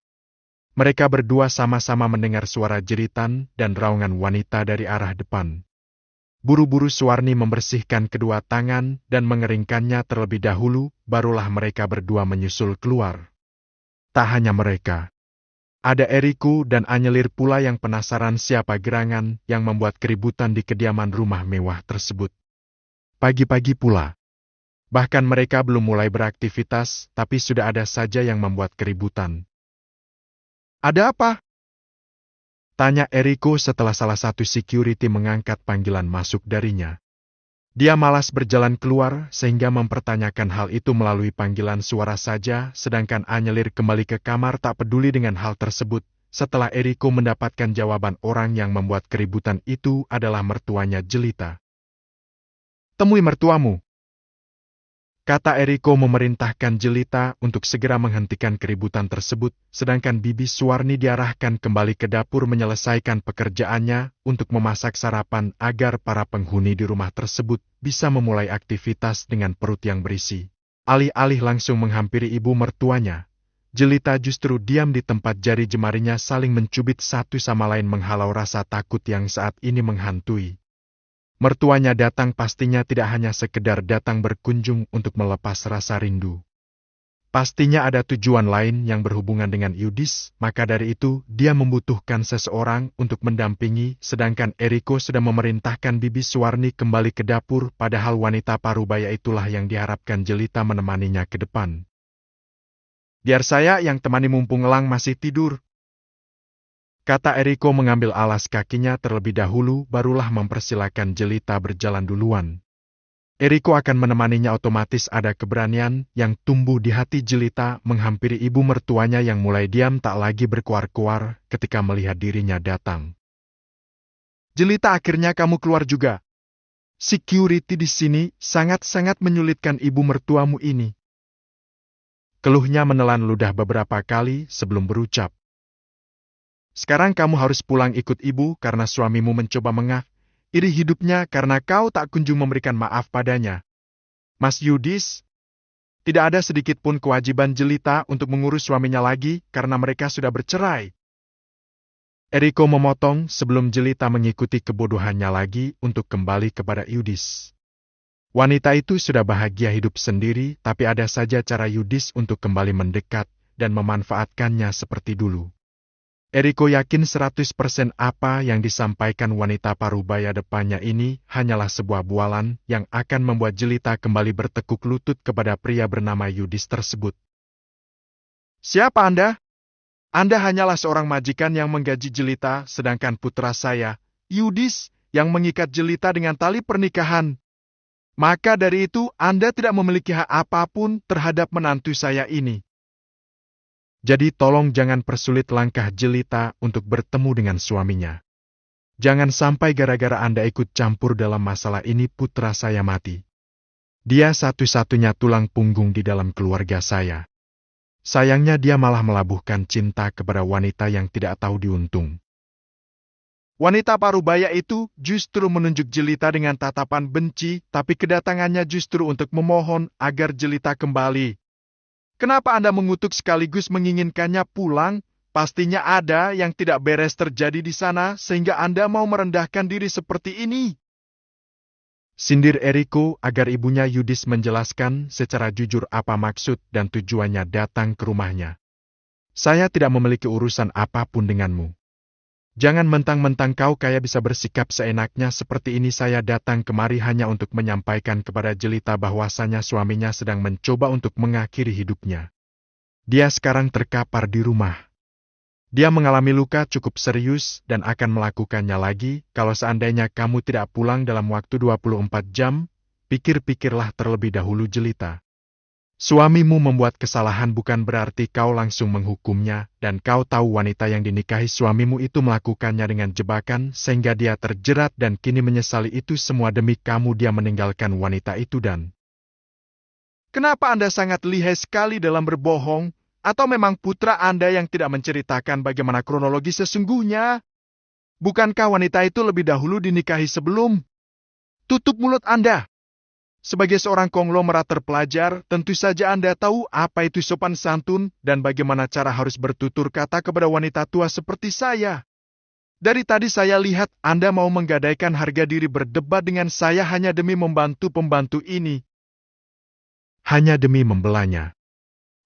Mereka berdua sama-sama mendengar suara jeritan dan raungan wanita dari arah depan. Buru-buru Suwarni membersihkan kedua tangan dan mengeringkannya terlebih dahulu, barulah mereka berdua menyusul keluar. Tak hanya mereka. Ada Eriko dan Anyelir pula yang penasaran siapa gerangan yang membuat keributan di kediaman rumah mewah tersebut. Pagi-pagi pula. Bahkan mereka belum mulai beraktivitas, tapi sudah ada saja yang membuat keributan. Ada apa? Tanya Eriko setelah salah satu security mengangkat panggilan masuk darinya. Dia malas berjalan keluar sehingga mempertanyakan hal itu melalui panggilan suara saja, sedangkan Anyelir kembali ke kamar tak peduli dengan hal tersebut, setelah Eriko mendapatkan jawaban orang yang membuat keributan itu adalah mertuanya Jelita. Temui mertuamu, kata Eriko memerintahkan Jelita untuk segera menghentikan keributan tersebut, sedangkan Bibi Suwarni diarahkan kembali ke dapur menyelesaikan pekerjaannya untuk memasak sarapan agar para penghuni di rumah tersebut bisa memulai aktivitas dengan perut yang berisi. Alih-alih langsung menghampiri ibu mertuanya, Jelita justru diam di tempat, jari jemarinya saling mencubit satu sama lain menghalau rasa takut yang saat ini menghantui. Mertuanya datang pastinya tidak hanya sekedar datang berkunjung untuk melepas rasa rindu. Pastinya ada tujuan lain yang berhubungan dengan Yudis, maka dari itu dia membutuhkan seseorang untuk mendampingi, sedangkan Eriko sudah memerintahkan Bibi Suwarni kembali ke dapur, padahal wanita parubaya itulah yang diharapkan Jelita menemaninya ke depan. Biar saya yang temani mumpung Elang masih tidur, kata Eriko mengambil alas kakinya terlebih dahulu, barulah mempersilakan Jelita berjalan duluan. Eriko akan menemaninya, otomatis ada keberanian yang tumbuh di hati Jelita menghampiri ibu mertuanya yang mulai diam tak lagi berkuar-kuar ketika melihat dirinya datang. Jelita, akhirnya kamu keluar juga. Security di sini sangat-sangat menyulitkan ibu mertuamu ini. Keluhnya menelan ludah beberapa kali sebelum berucap. Sekarang kamu harus pulang ikut ibu karena suamimu mencoba mengakhiri hidupnya karena kau tak kunjung memberikan maaf padanya. Mas Yudis, tidak ada sedikit pun kewajiban Jelita untuk mengurus suaminya lagi karena mereka sudah bercerai. Eriko memotong sebelum Jelita mengikuti kebodohannya lagi untuk kembali kepada Yudis. Wanita itu sudah bahagia hidup sendiri, tapi ada saja cara Yudis untuk kembali mendekat dan memanfaatkannya seperti dulu. Eriko yakin 100% apa yang disampaikan wanita parubaya depannya ini hanyalah sebuah bualan yang akan membuat Jelita kembali bertekuk lutut kepada pria bernama Yudis tersebut. Siapa Anda? Anda hanyalah seorang majikan yang menggaji Jelita, sedangkan putra saya, Yudis, yang mengikat Jelita dengan tali pernikahan. Maka dari itu Anda tidak memiliki hak apapun terhadap menantu saya ini. Jadi tolong jangan persulit langkah Jelita untuk bertemu dengan suaminya. Jangan sampai gara-gara Anda ikut campur dalam masalah ini putra saya mati. Dia satu-satunya tulang punggung di dalam keluarga saya. Sayangnya dia malah melabuhkan cinta kepada wanita yang tidak tahu diuntung. Wanita parubaya itu justru menunjuk Jelita dengan tatapan benci, tapi kedatangannya justru untuk memohon agar Jelita kembali. Kenapa Anda mengutuk sekaligus menginginkannya pulang? Pastinya ada yang tidak beres terjadi di sana sehingga Anda mau merendahkan diri seperti ini. Sindir Eriko agar ibunya Yudis menjelaskan secara jujur apa maksud dan tujuannya datang ke rumahnya. Saya tidak memiliki urusan apapun denganmu. Jangan mentang-mentang kau kayak bisa bersikap seenaknya seperti ini. Saya datang kemari hanya untuk menyampaikan kepada Jelita bahwasanya suaminya sedang mencoba untuk mengakhiri hidupnya. Dia sekarang terkapar di rumah. Dia mengalami luka cukup serius dan akan melakukannya lagi kalau seandainya kamu tidak pulang dalam waktu 24 jam, pikir-pikirlah terlebih dahulu Jelita. Suamimu membuat kesalahan bukan berarti kau langsung menghukumnya, dan kau tahu wanita yang dinikahi suamimu itu melakukannya dengan jebakan sehingga dia terjerat dan kini menyesali itu semua demi kamu. Dia meninggalkan wanita itu dan... Kenapa Anda sangat lihai sekali dalam berbohong? Atau memang putra Anda yang tidak menceritakan bagaimana kronologi sesungguhnya? Bukankah wanita itu lebih dahulu dinikahi sebelum? Tutup mulut Anda! Sebagai seorang konglomerat terpelajar, tentu saja Anda tahu apa itu sopan santun dan bagaimana cara harus bertutur kata kepada wanita tua seperti saya. Dari tadi saya lihat Anda mau menggadaikan harga diri berdebat dengan saya hanya demi membantu pembantu ini. Hanya demi membelanya.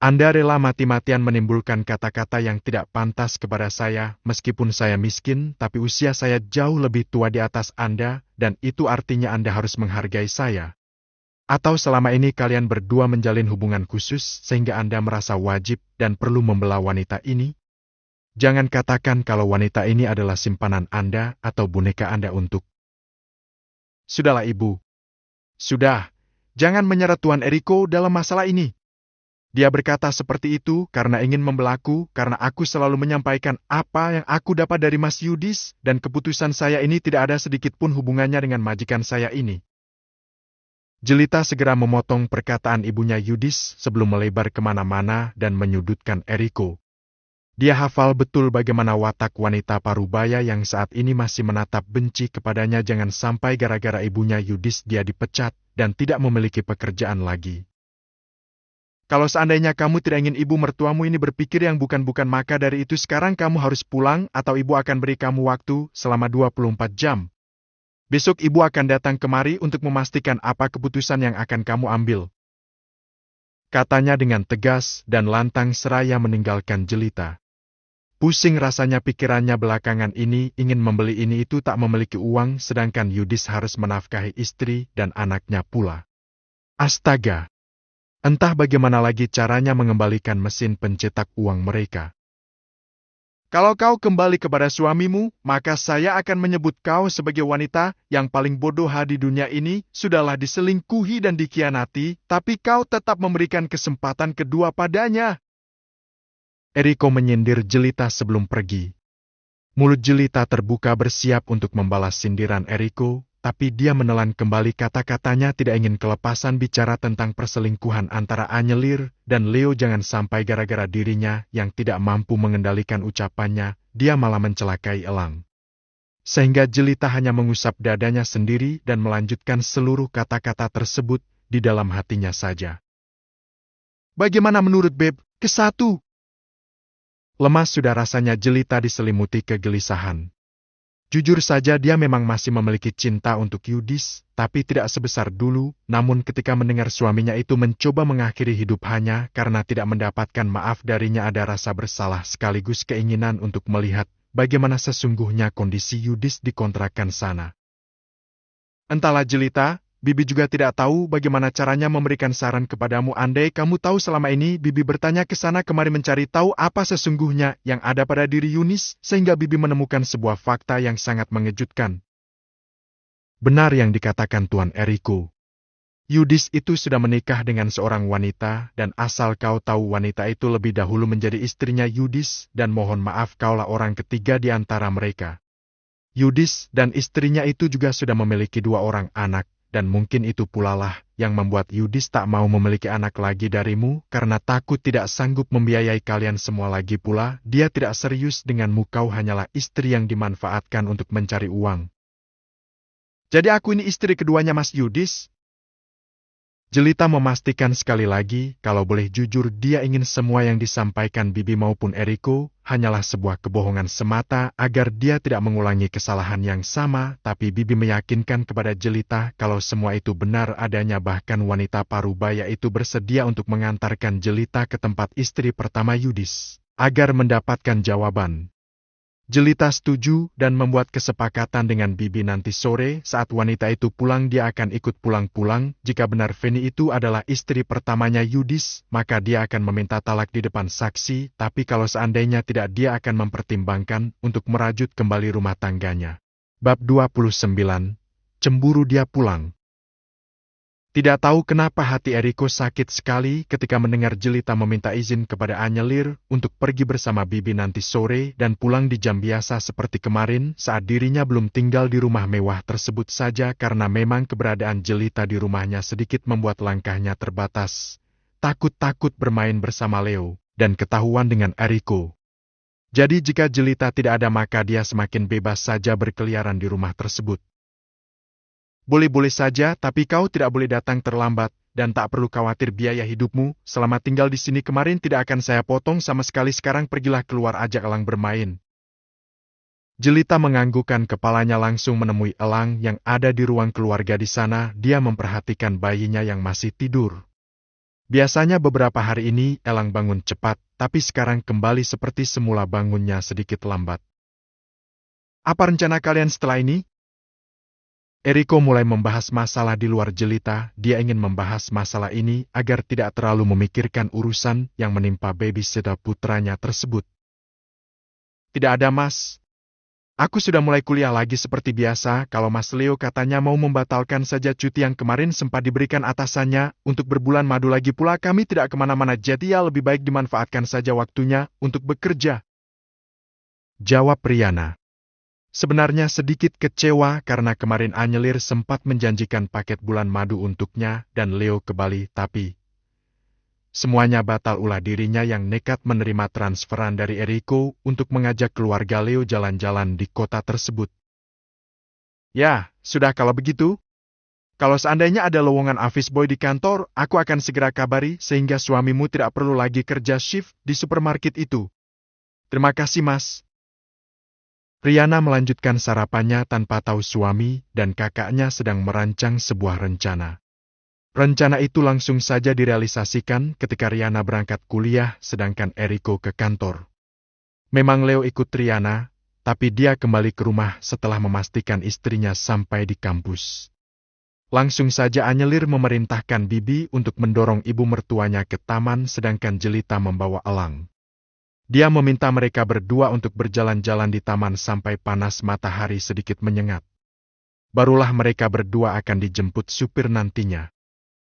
Anda rela mati-matian menimbulkan kata-kata yang tidak pantas kepada saya, meskipun saya miskin, tapi usia saya jauh lebih tua di atas Anda, dan itu artinya Anda harus menghargai saya. Atau selama ini kalian berdua menjalin hubungan khusus, sehingga Anda merasa wajib dan perlu membela wanita ini? Jangan katakan kalau wanita ini adalah simpanan Anda atau boneka Anda untuk... Sudahlah Ibu. Sudah, jangan menyeret Tuan Eriko dalam masalah ini. Dia berkata seperti itu karena ingin membelaku, karena aku selalu menyampaikan apa yang aku dapat dari Mas Yudis, dan keputusan saya ini tidak ada sedikit pun hubungannya dengan majikan saya ini. Jelita segera memotong perkataan ibunya Yudis sebelum melebar kemana-mana dan menyudutkan Eriko. Dia hafal betul bagaimana watak wanita parubaya yang saat ini masih menatap benci kepadanya, jangan sampai gara-gara ibunya Yudis dia dipecat dan tidak memiliki pekerjaan lagi. Kalau seandainya kamu tidak ingin ibu mertuamu ini berpikir yang bukan-bukan, maka dari itu sekarang kamu harus pulang atau ibu akan beri kamu waktu selama 24 jam. Besok ibu akan datang kemari untuk memastikan apa keputusan yang akan kamu ambil. Katanya dengan tegas dan lantang seraya meninggalkan Jelita. Pusing rasanya pikirannya belakangan ini, ingin membeli ini itu tak memiliki uang, sedangkan Yudis harus menafkahi istri dan anaknya pula. Astaga! Entah bagaimana lagi caranya mengembalikan mesin pencetak uang mereka. Kalau kau kembali kepada suamimu, maka saya akan menyebut kau sebagai wanita yang paling bodoh di dunia ini. Sudahlah diselingkuhi dan dikhianati, tapi kau tetap memberikan kesempatan kedua padanya. Eriko menyindir Jelita sebelum pergi. Mulut Jelita terbuka bersiap untuk membalas sindiran Eriko, tapi dia menelan kembali kata-katanya, tidak ingin kelepasan bicara tentang perselingkuhan antara Anyelir dan Leo. Jangan sampai gara-gara dirinya yang tidak mampu mengendalikan ucapannya, dia malah mencelakai Elang. Sehingga Jelita hanya mengusap dadanya sendiri dan melanjutkan seluruh kata-kata tersebut di dalam hatinya saja. Bagaimana menurut Beb? Ke-1. Lemas sudah rasanya Jelita diselimuti kegelisahan. Jujur saja dia memang masih memiliki cinta untuk Yudis, tapi tidak sebesar dulu, namun ketika mendengar suaminya itu mencoba mengakhiri hidup hanya karena tidak mendapatkan maaf darinya, ada rasa bersalah sekaligus keinginan untuk melihat bagaimana sesungguhnya kondisi Yudis di kontrakan sana. Entahlah Jelita, Bibi juga tidak tahu bagaimana caranya memberikan saran kepadamu. Andai kamu tahu selama ini Bibi bertanya ke sana kemari mencari tahu apa sesungguhnya yang ada pada diri Yunis, sehingga Bibi menemukan sebuah fakta yang sangat mengejutkan. Benar yang dikatakan Tuan Eriko. Yudis itu sudah menikah dengan seorang wanita, dan asal kau tahu wanita itu lebih dahulu menjadi istrinya Yudis, dan mohon maaf kaulah orang ketiga di antara mereka. Yudis dan istrinya itu juga sudah memiliki 2 orang anak. Dan mungkin itu pula lah yang membuat Yudis tak mau memiliki anak lagi darimu, karena takut tidak sanggup membiayai kalian semua. Lagi pula, dia tidak serius denganmu, kau hanyalah istri yang dimanfaatkan untuk mencari uang. Jadi aku ini istri keduanya Mas Yudis? Jelita memastikan sekali lagi, kalau boleh jujur dia ingin semua yang disampaikan Bibi maupun Eriko hanyalah sebuah kebohongan semata agar dia tidak mengulangi kesalahan yang sama, tapi Bibi meyakinkan kepada Jelita kalau semua itu benar adanya, bahkan wanita parubaya itu bersedia untuk mengantarkan Jelita ke tempat istri pertama Yudis agar mendapatkan jawaban. Jelita setuju dan membuat kesepakatan dengan Bibi nanti sore saat wanita itu pulang dia akan ikut pulang. Jika benar Feni itu adalah istri pertamanya Yudis, maka dia akan meminta talak di depan saksi, tapi kalau seandainya tidak dia akan mempertimbangkan untuk merajut kembali rumah tangganya. Bab 29. Cemburu dia pulang. Tidak tahu kenapa hati Eriko sakit sekali ketika mendengar Jelita meminta izin kepada Anyelir untuk pergi bersama Bibi nanti sore dan pulang di jam biasa seperti kemarin saat dirinya belum tinggal di rumah mewah tersebut saja, karena memang keberadaan Jelita di rumahnya sedikit membuat langkahnya terbatas. Takut-takut bermain bersama Leo dan ketahuan dengan Eriko. Jadi jika Jelita tidak ada maka dia semakin bebas saja berkeliaran di rumah tersebut. Boleh-boleh saja, tapi kau tidak boleh datang terlambat, dan tak perlu khawatir biaya hidupmu. Selama tinggal di sini kemarin tidak akan saya potong sama sekali. Sekarang pergilah keluar, ajak Elang bermain. Jelita menganggukkan kepalanya langsung menemui Elang yang ada di ruang keluarga di sana. Dia memperhatikan bayinya yang masih tidur. Biasanya beberapa hari ini Elang bangun cepat, tapi sekarang kembali seperti semula bangunnya sedikit lambat. Apa rencana kalian setelah ini? Eriko mulai membahas masalah di luar jelita. Dia ingin membahas masalah ini agar tidak terlalu memikirkan urusan yang menimpa babysitter putranya tersebut. Tidak ada, Mas. Aku sudah mulai kuliah lagi seperti biasa. Kalau Mas Leo katanya mau membatalkan saja cuti yang kemarin sempat diberikan atasannya untuk berbulan madu, lagi pula kami tidak kemana-mana, jadi ya lebih baik dimanfaatkan saja waktunya untuk bekerja. Jawab Riana. Sebenarnya sedikit kecewa karena kemarin Anyelir sempat menjanjikan paket bulan madu untuknya dan Leo ke Bali, tapi semuanya batal ulah dirinya yang nekat menerima transferan dari Eriko untuk mengajak keluarga Leo jalan-jalan di kota tersebut. Ya, sudah kalau begitu. Kalau seandainya ada lowongan office boy di kantor, aku akan segera kabari sehingga suamimu tidak perlu lagi kerja shift di supermarket itu. Terima kasih, Mas. Riana melanjutkan sarapannya tanpa tahu suami dan kakaknya sedang merancang sebuah rencana. Rencana itu langsung saja direalisasikan ketika Riana berangkat kuliah sedangkan Eriko ke kantor. Memang Leo ikut Riana, tapi dia kembali ke rumah setelah memastikan istrinya sampai di kampus. Langsung saja Anyelir memerintahkan Bibi untuk mendorong ibu mertuanya ke taman sedangkan Jelita membawa Elang. Dia meminta mereka berdua untuk berjalan-jalan di taman sampai panas matahari sedikit menyengat. Barulah mereka berdua akan dijemput supir nantinya.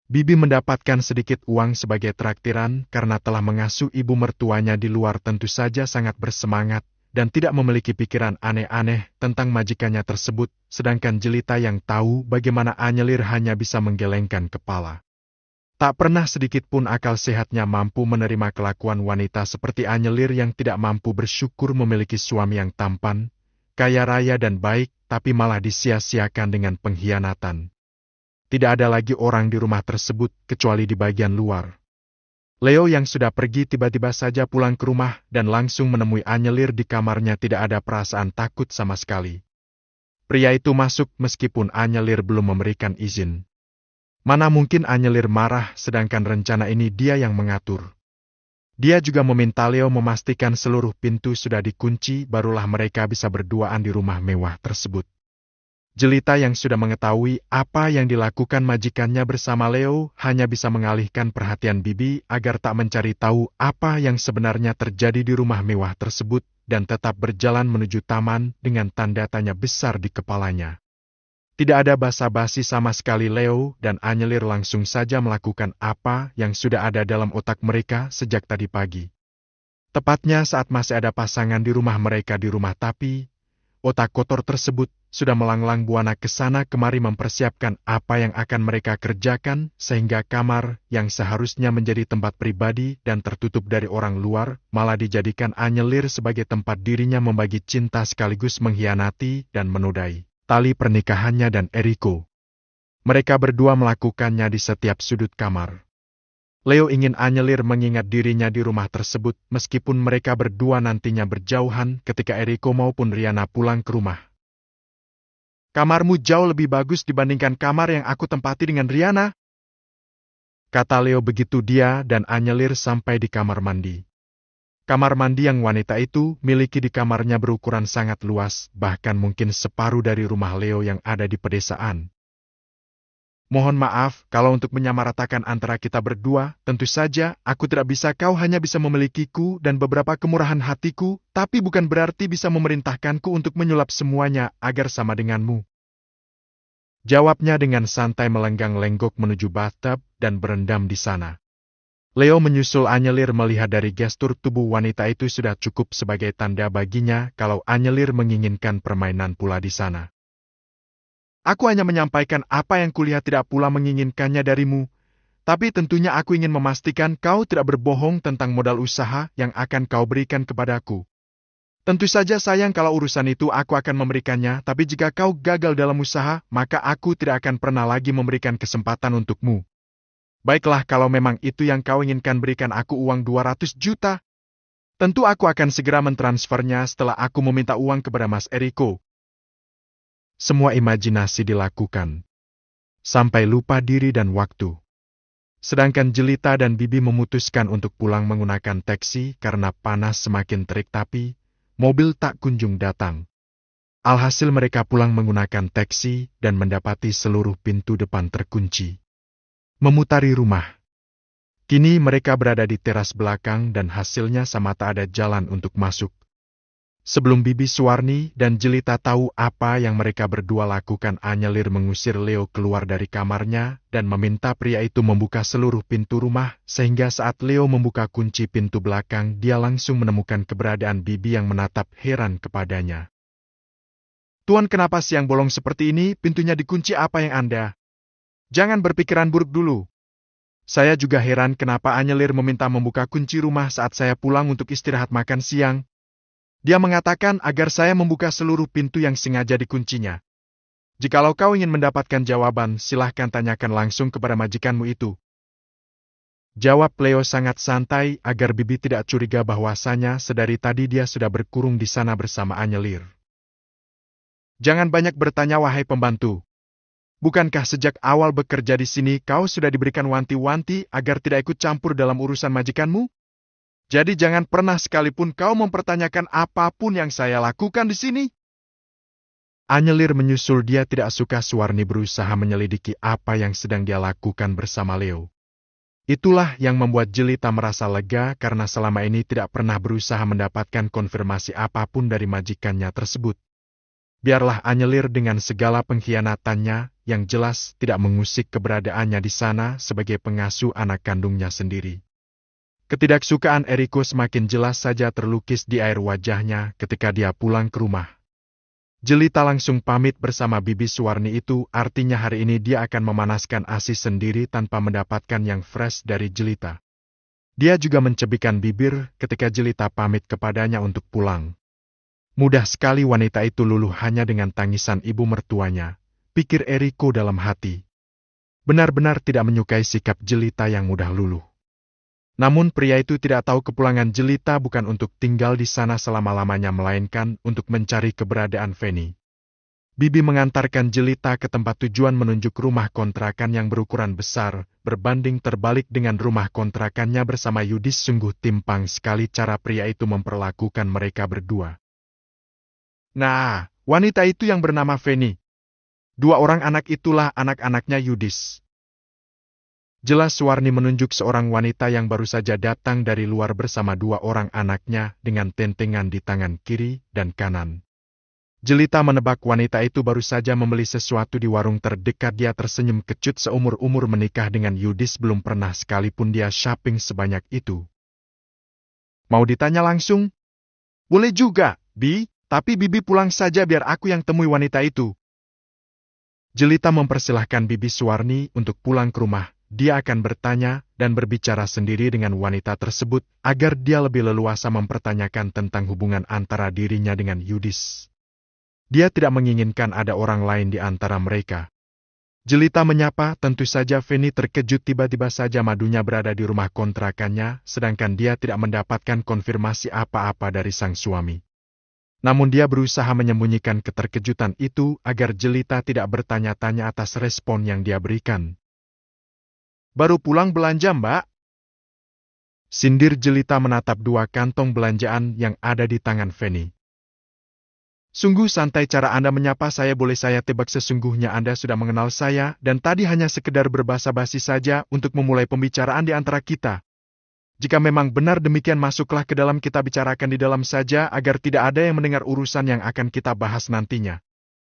Bibi mendapatkan sedikit uang sebagai traktiran karena telah mengasuh ibu mertuanya di luar, tentu saja sangat bersemangat dan tidak memiliki pikiran aneh-aneh tentang majikannya tersebut, sedangkan Jelita yang tahu bagaimana Anyelir hanya bisa menggelengkan kepala. Tak pernah sedikit pun akal sehatnya mampu menerima kelakuan wanita seperti Anyelir yang tidak mampu bersyukur memiliki suami yang tampan, kaya raya dan baik, tapi malah disia-siakan dengan pengkhianatan. Tidak ada lagi orang di rumah tersebut kecuali di bagian luar. Leo yang sudah pergi tiba-tiba saja pulang ke rumah dan langsung menemui Anyelir di kamarnya, tidak ada perasaan takut sama sekali. Pria itu masuk meskipun Anyelir belum memberikan izin. Mana mungkin Anyelir marah sedangkan rencana ini dia yang mengatur. Dia juga meminta Leo memastikan seluruh pintu sudah dikunci, barulah mereka bisa berduaan di rumah mewah tersebut. Jelita yang sudah mengetahui apa yang dilakukan majikannya bersama Leo hanya bisa mengalihkan perhatian Bibi agar tak mencari tahu apa yang sebenarnya terjadi di rumah mewah tersebut dan tetap berjalan menuju taman dengan tanda tanya besar di kepalanya. Tidak ada basa-basi sama sekali, Leo dan Anyelir langsung saja melakukan apa yang sudah ada dalam otak mereka sejak tadi pagi. Tepatnya saat masih ada pasangan di rumah mereka di rumah, tapi otak kotor tersebut sudah melanglang buana ke sana kemari mempersiapkan apa yang akan mereka kerjakan sehingga kamar yang seharusnya menjadi tempat pribadi dan tertutup dari orang luar malah dijadikan Anyelir sebagai tempat dirinya membagi cinta sekaligus mengkhianati dan menodai tali pernikahannya dan Eriko. Mereka berdua melakukannya di setiap sudut kamar. Leo ingin Anyelir mengingat dirinya di rumah tersebut meskipun mereka berdua nantinya berjauhan ketika Eriko maupun Riana pulang ke rumah. Kamarmu jauh lebih bagus dibandingkan kamar yang aku tempati dengan Riana, kata Leo begitu dia dan Anyelir sampai di kamar mandi. Kamar mandi yang wanita itu miliki di kamarnya berukuran sangat luas, bahkan mungkin separuh dari rumah Leo yang ada di pedesaan. Mohon maaf kalau untuk menyamaratakan antara kita berdua, tentu saja aku tidak bisa, kau hanya bisa memilikiku dan beberapa kemurahan hatiku, tapi bukan berarti bisa memerintahkanku untuk menyulap semuanya agar sama denganmu. Jawabnya dengan santai melenggang lenggok menuju bathtub dan berendam di sana. Leo menyusul Anyelir melihat dari gestur tubuh wanita itu sudah cukup sebagai tanda baginya kalau Anyelir menginginkan permainan pula di sana. Aku hanya menyampaikan apa yang kulihat, tidak pula menginginkannya darimu. Tapi tentunya aku ingin memastikan kau tidak berbohong tentang modal usaha yang akan kau berikan kepadaku. Tentu saja sayang kalau urusan itu aku akan memberikannya, tapi jika kau gagal dalam usaha, maka aku tidak akan pernah lagi memberikan kesempatan untukmu. Baiklah, kalau memang itu yang kau inginkan, berikan aku uang 200 juta. Tentu aku akan segera mentransfernya setelah aku meminta uang kepada Mas Eriko. Semua imajinasi dilakukan. Sampai lupa diri dan waktu. Sedangkan Jelita dan Bibi memutuskan untuk pulang menggunakan taksi karena panas semakin terik tapi mobil tak kunjung datang. Alhasil mereka pulang menggunakan taksi dan mendapati seluruh pintu depan terkunci. Memutari rumah. Kini mereka berada di teras belakang dan hasilnya sama tak ada jalan untuk masuk. Sebelum Bibi Suwarni dan Jelita tahu apa yang mereka berdua lakukan, Anyelir mengusir Leo keluar dari kamarnya dan meminta pria itu membuka seluruh pintu rumah, sehingga saat Leo membuka kunci pintu belakang, dia langsung menemukan keberadaan Bibi yang menatap heran kepadanya. "Tuan, kenapa siang bolong seperti ini? Pintunya dikunci, apa yang Anda? Jangan berpikiran buruk dulu. Saya juga heran kenapa Anyelir meminta membuka kunci rumah saat saya pulang untuk istirahat makan siang. Dia mengatakan agar saya membuka seluruh pintu yang sengaja dikuncinya. Jikalau kau ingin mendapatkan jawaban, silahkan tanyakan langsung kepada majikanmu itu." Jawab Leo sangat santai agar Bibi tidak curiga bahwasanya sedari tadi dia sudah berkurung di sana bersama Anyelir. "Jangan banyak bertanya, wahai pembantu. Bukankah sejak awal bekerja di sini kau sudah diberikan wanti-wanti agar tidak ikut campur dalam urusan majikanmu? Jadi jangan pernah sekalipun kau mempertanyakan apapun yang saya lakukan di sini." Anyelir menyusul. Dia tidak suka Suwarni berusaha menyelidiki apa yang sedang dia lakukan bersama Leo. Itulah yang membuat Jelita merasa lega karena selama ini tidak pernah berusaha mendapatkan konfirmasi apapun dari majikannya tersebut. Biarlah Anyelir dengan segala pengkhianatannya, yang jelas tidak mengusik keberadaannya di sana sebagai pengasuh anak kandungnya sendiri. Ketidaksukaan Eriko semakin jelas saja terlukis di air wajahnya ketika dia pulang ke rumah. Jelita langsung pamit bersama Bibi Suwarni itu, artinya hari ini dia akan memanaskan ASI sendiri tanpa mendapatkan yang fresh dari Jelita. Dia juga mencebikkan bibir ketika Jelita pamit kepadanya untuk pulang. Mudah sekali wanita itu luluh hanya dengan tangisan ibu mertuanya, pikir Eriko dalam hati. Benar-benar tidak menyukai sikap Jelita yang mudah luluh. Namun pria itu tidak tahu kepulangan Jelita bukan untuk tinggal di sana selama-lamanya, melainkan untuk mencari keberadaan Feni. Bibi mengantarkan Jelita ke tempat tujuan, menunjuk rumah kontrakan yang berukuran besar, berbanding terbalik dengan rumah kontrakannya bersama Yudis. Sungguh timpang sekali cara pria itu memperlakukan mereka berdua. Nah, wanita itu yang bernama Feni. 2 orang anak itulah anak-anaknya Yudis. Jelas Suwarni menunjuk seorang wanita yang baru saja datang dari luar bersama 2 orang anaknya dengan tentengan di tangan kiri dan kanan. Jelita menebak wanita itu baru saja membeli sesuatu di warung terdekat. Dia tersenyum kecut. Seumur-umur menikah dengan Yudis belum pernah sekalipun dia shopping sebanyak itu. "Mau ditanya langsung?" "Boleh juga, Bi. Tapi Bibi pulang saja biar aku yang temui wanita itu." Jelita mempersilahkan Bibi Suwarni untuk pulang ke rumah. Dia akan bertanya dan berbicara sendiri dengan wanita tersebut agar dia lebih leluasa mempertanyakan tentang hubungan antara dirinya dengan Yudis. Dia tidak menginginkan ada orang lain di antara mereka. Jelita menyapa. Tentu saja Feni terkejut, tiba-tiba saja madunya berada di rumah kontrakannya, sedangkan dia tidak mendapatkan konfirmasi apa-apa dari sang suami. Namun dia berusaha menyembunyikan keterkejutan itu agar Jelita tidak bertanya-tanya atas respon yang dia berikan. "Baru pulang belanja, Mbak?" sindir Jelita menatap 2 kantong belanjaan yang ada di tangan Feni. "Sungguh santai cara Anda menyapa saya. Boleh saya tebak sesungguhnya Anda sudah mengenal saya dan tadi hanya sekedar berbasa-basi saja untuk memulai pembicaraan di antara kita. Jika memang benar demikian, masuklah ke dalam, kita bicarakan di dalam saja agar tidak ada yang mendengar urusan yang akan kita bahas nantinya."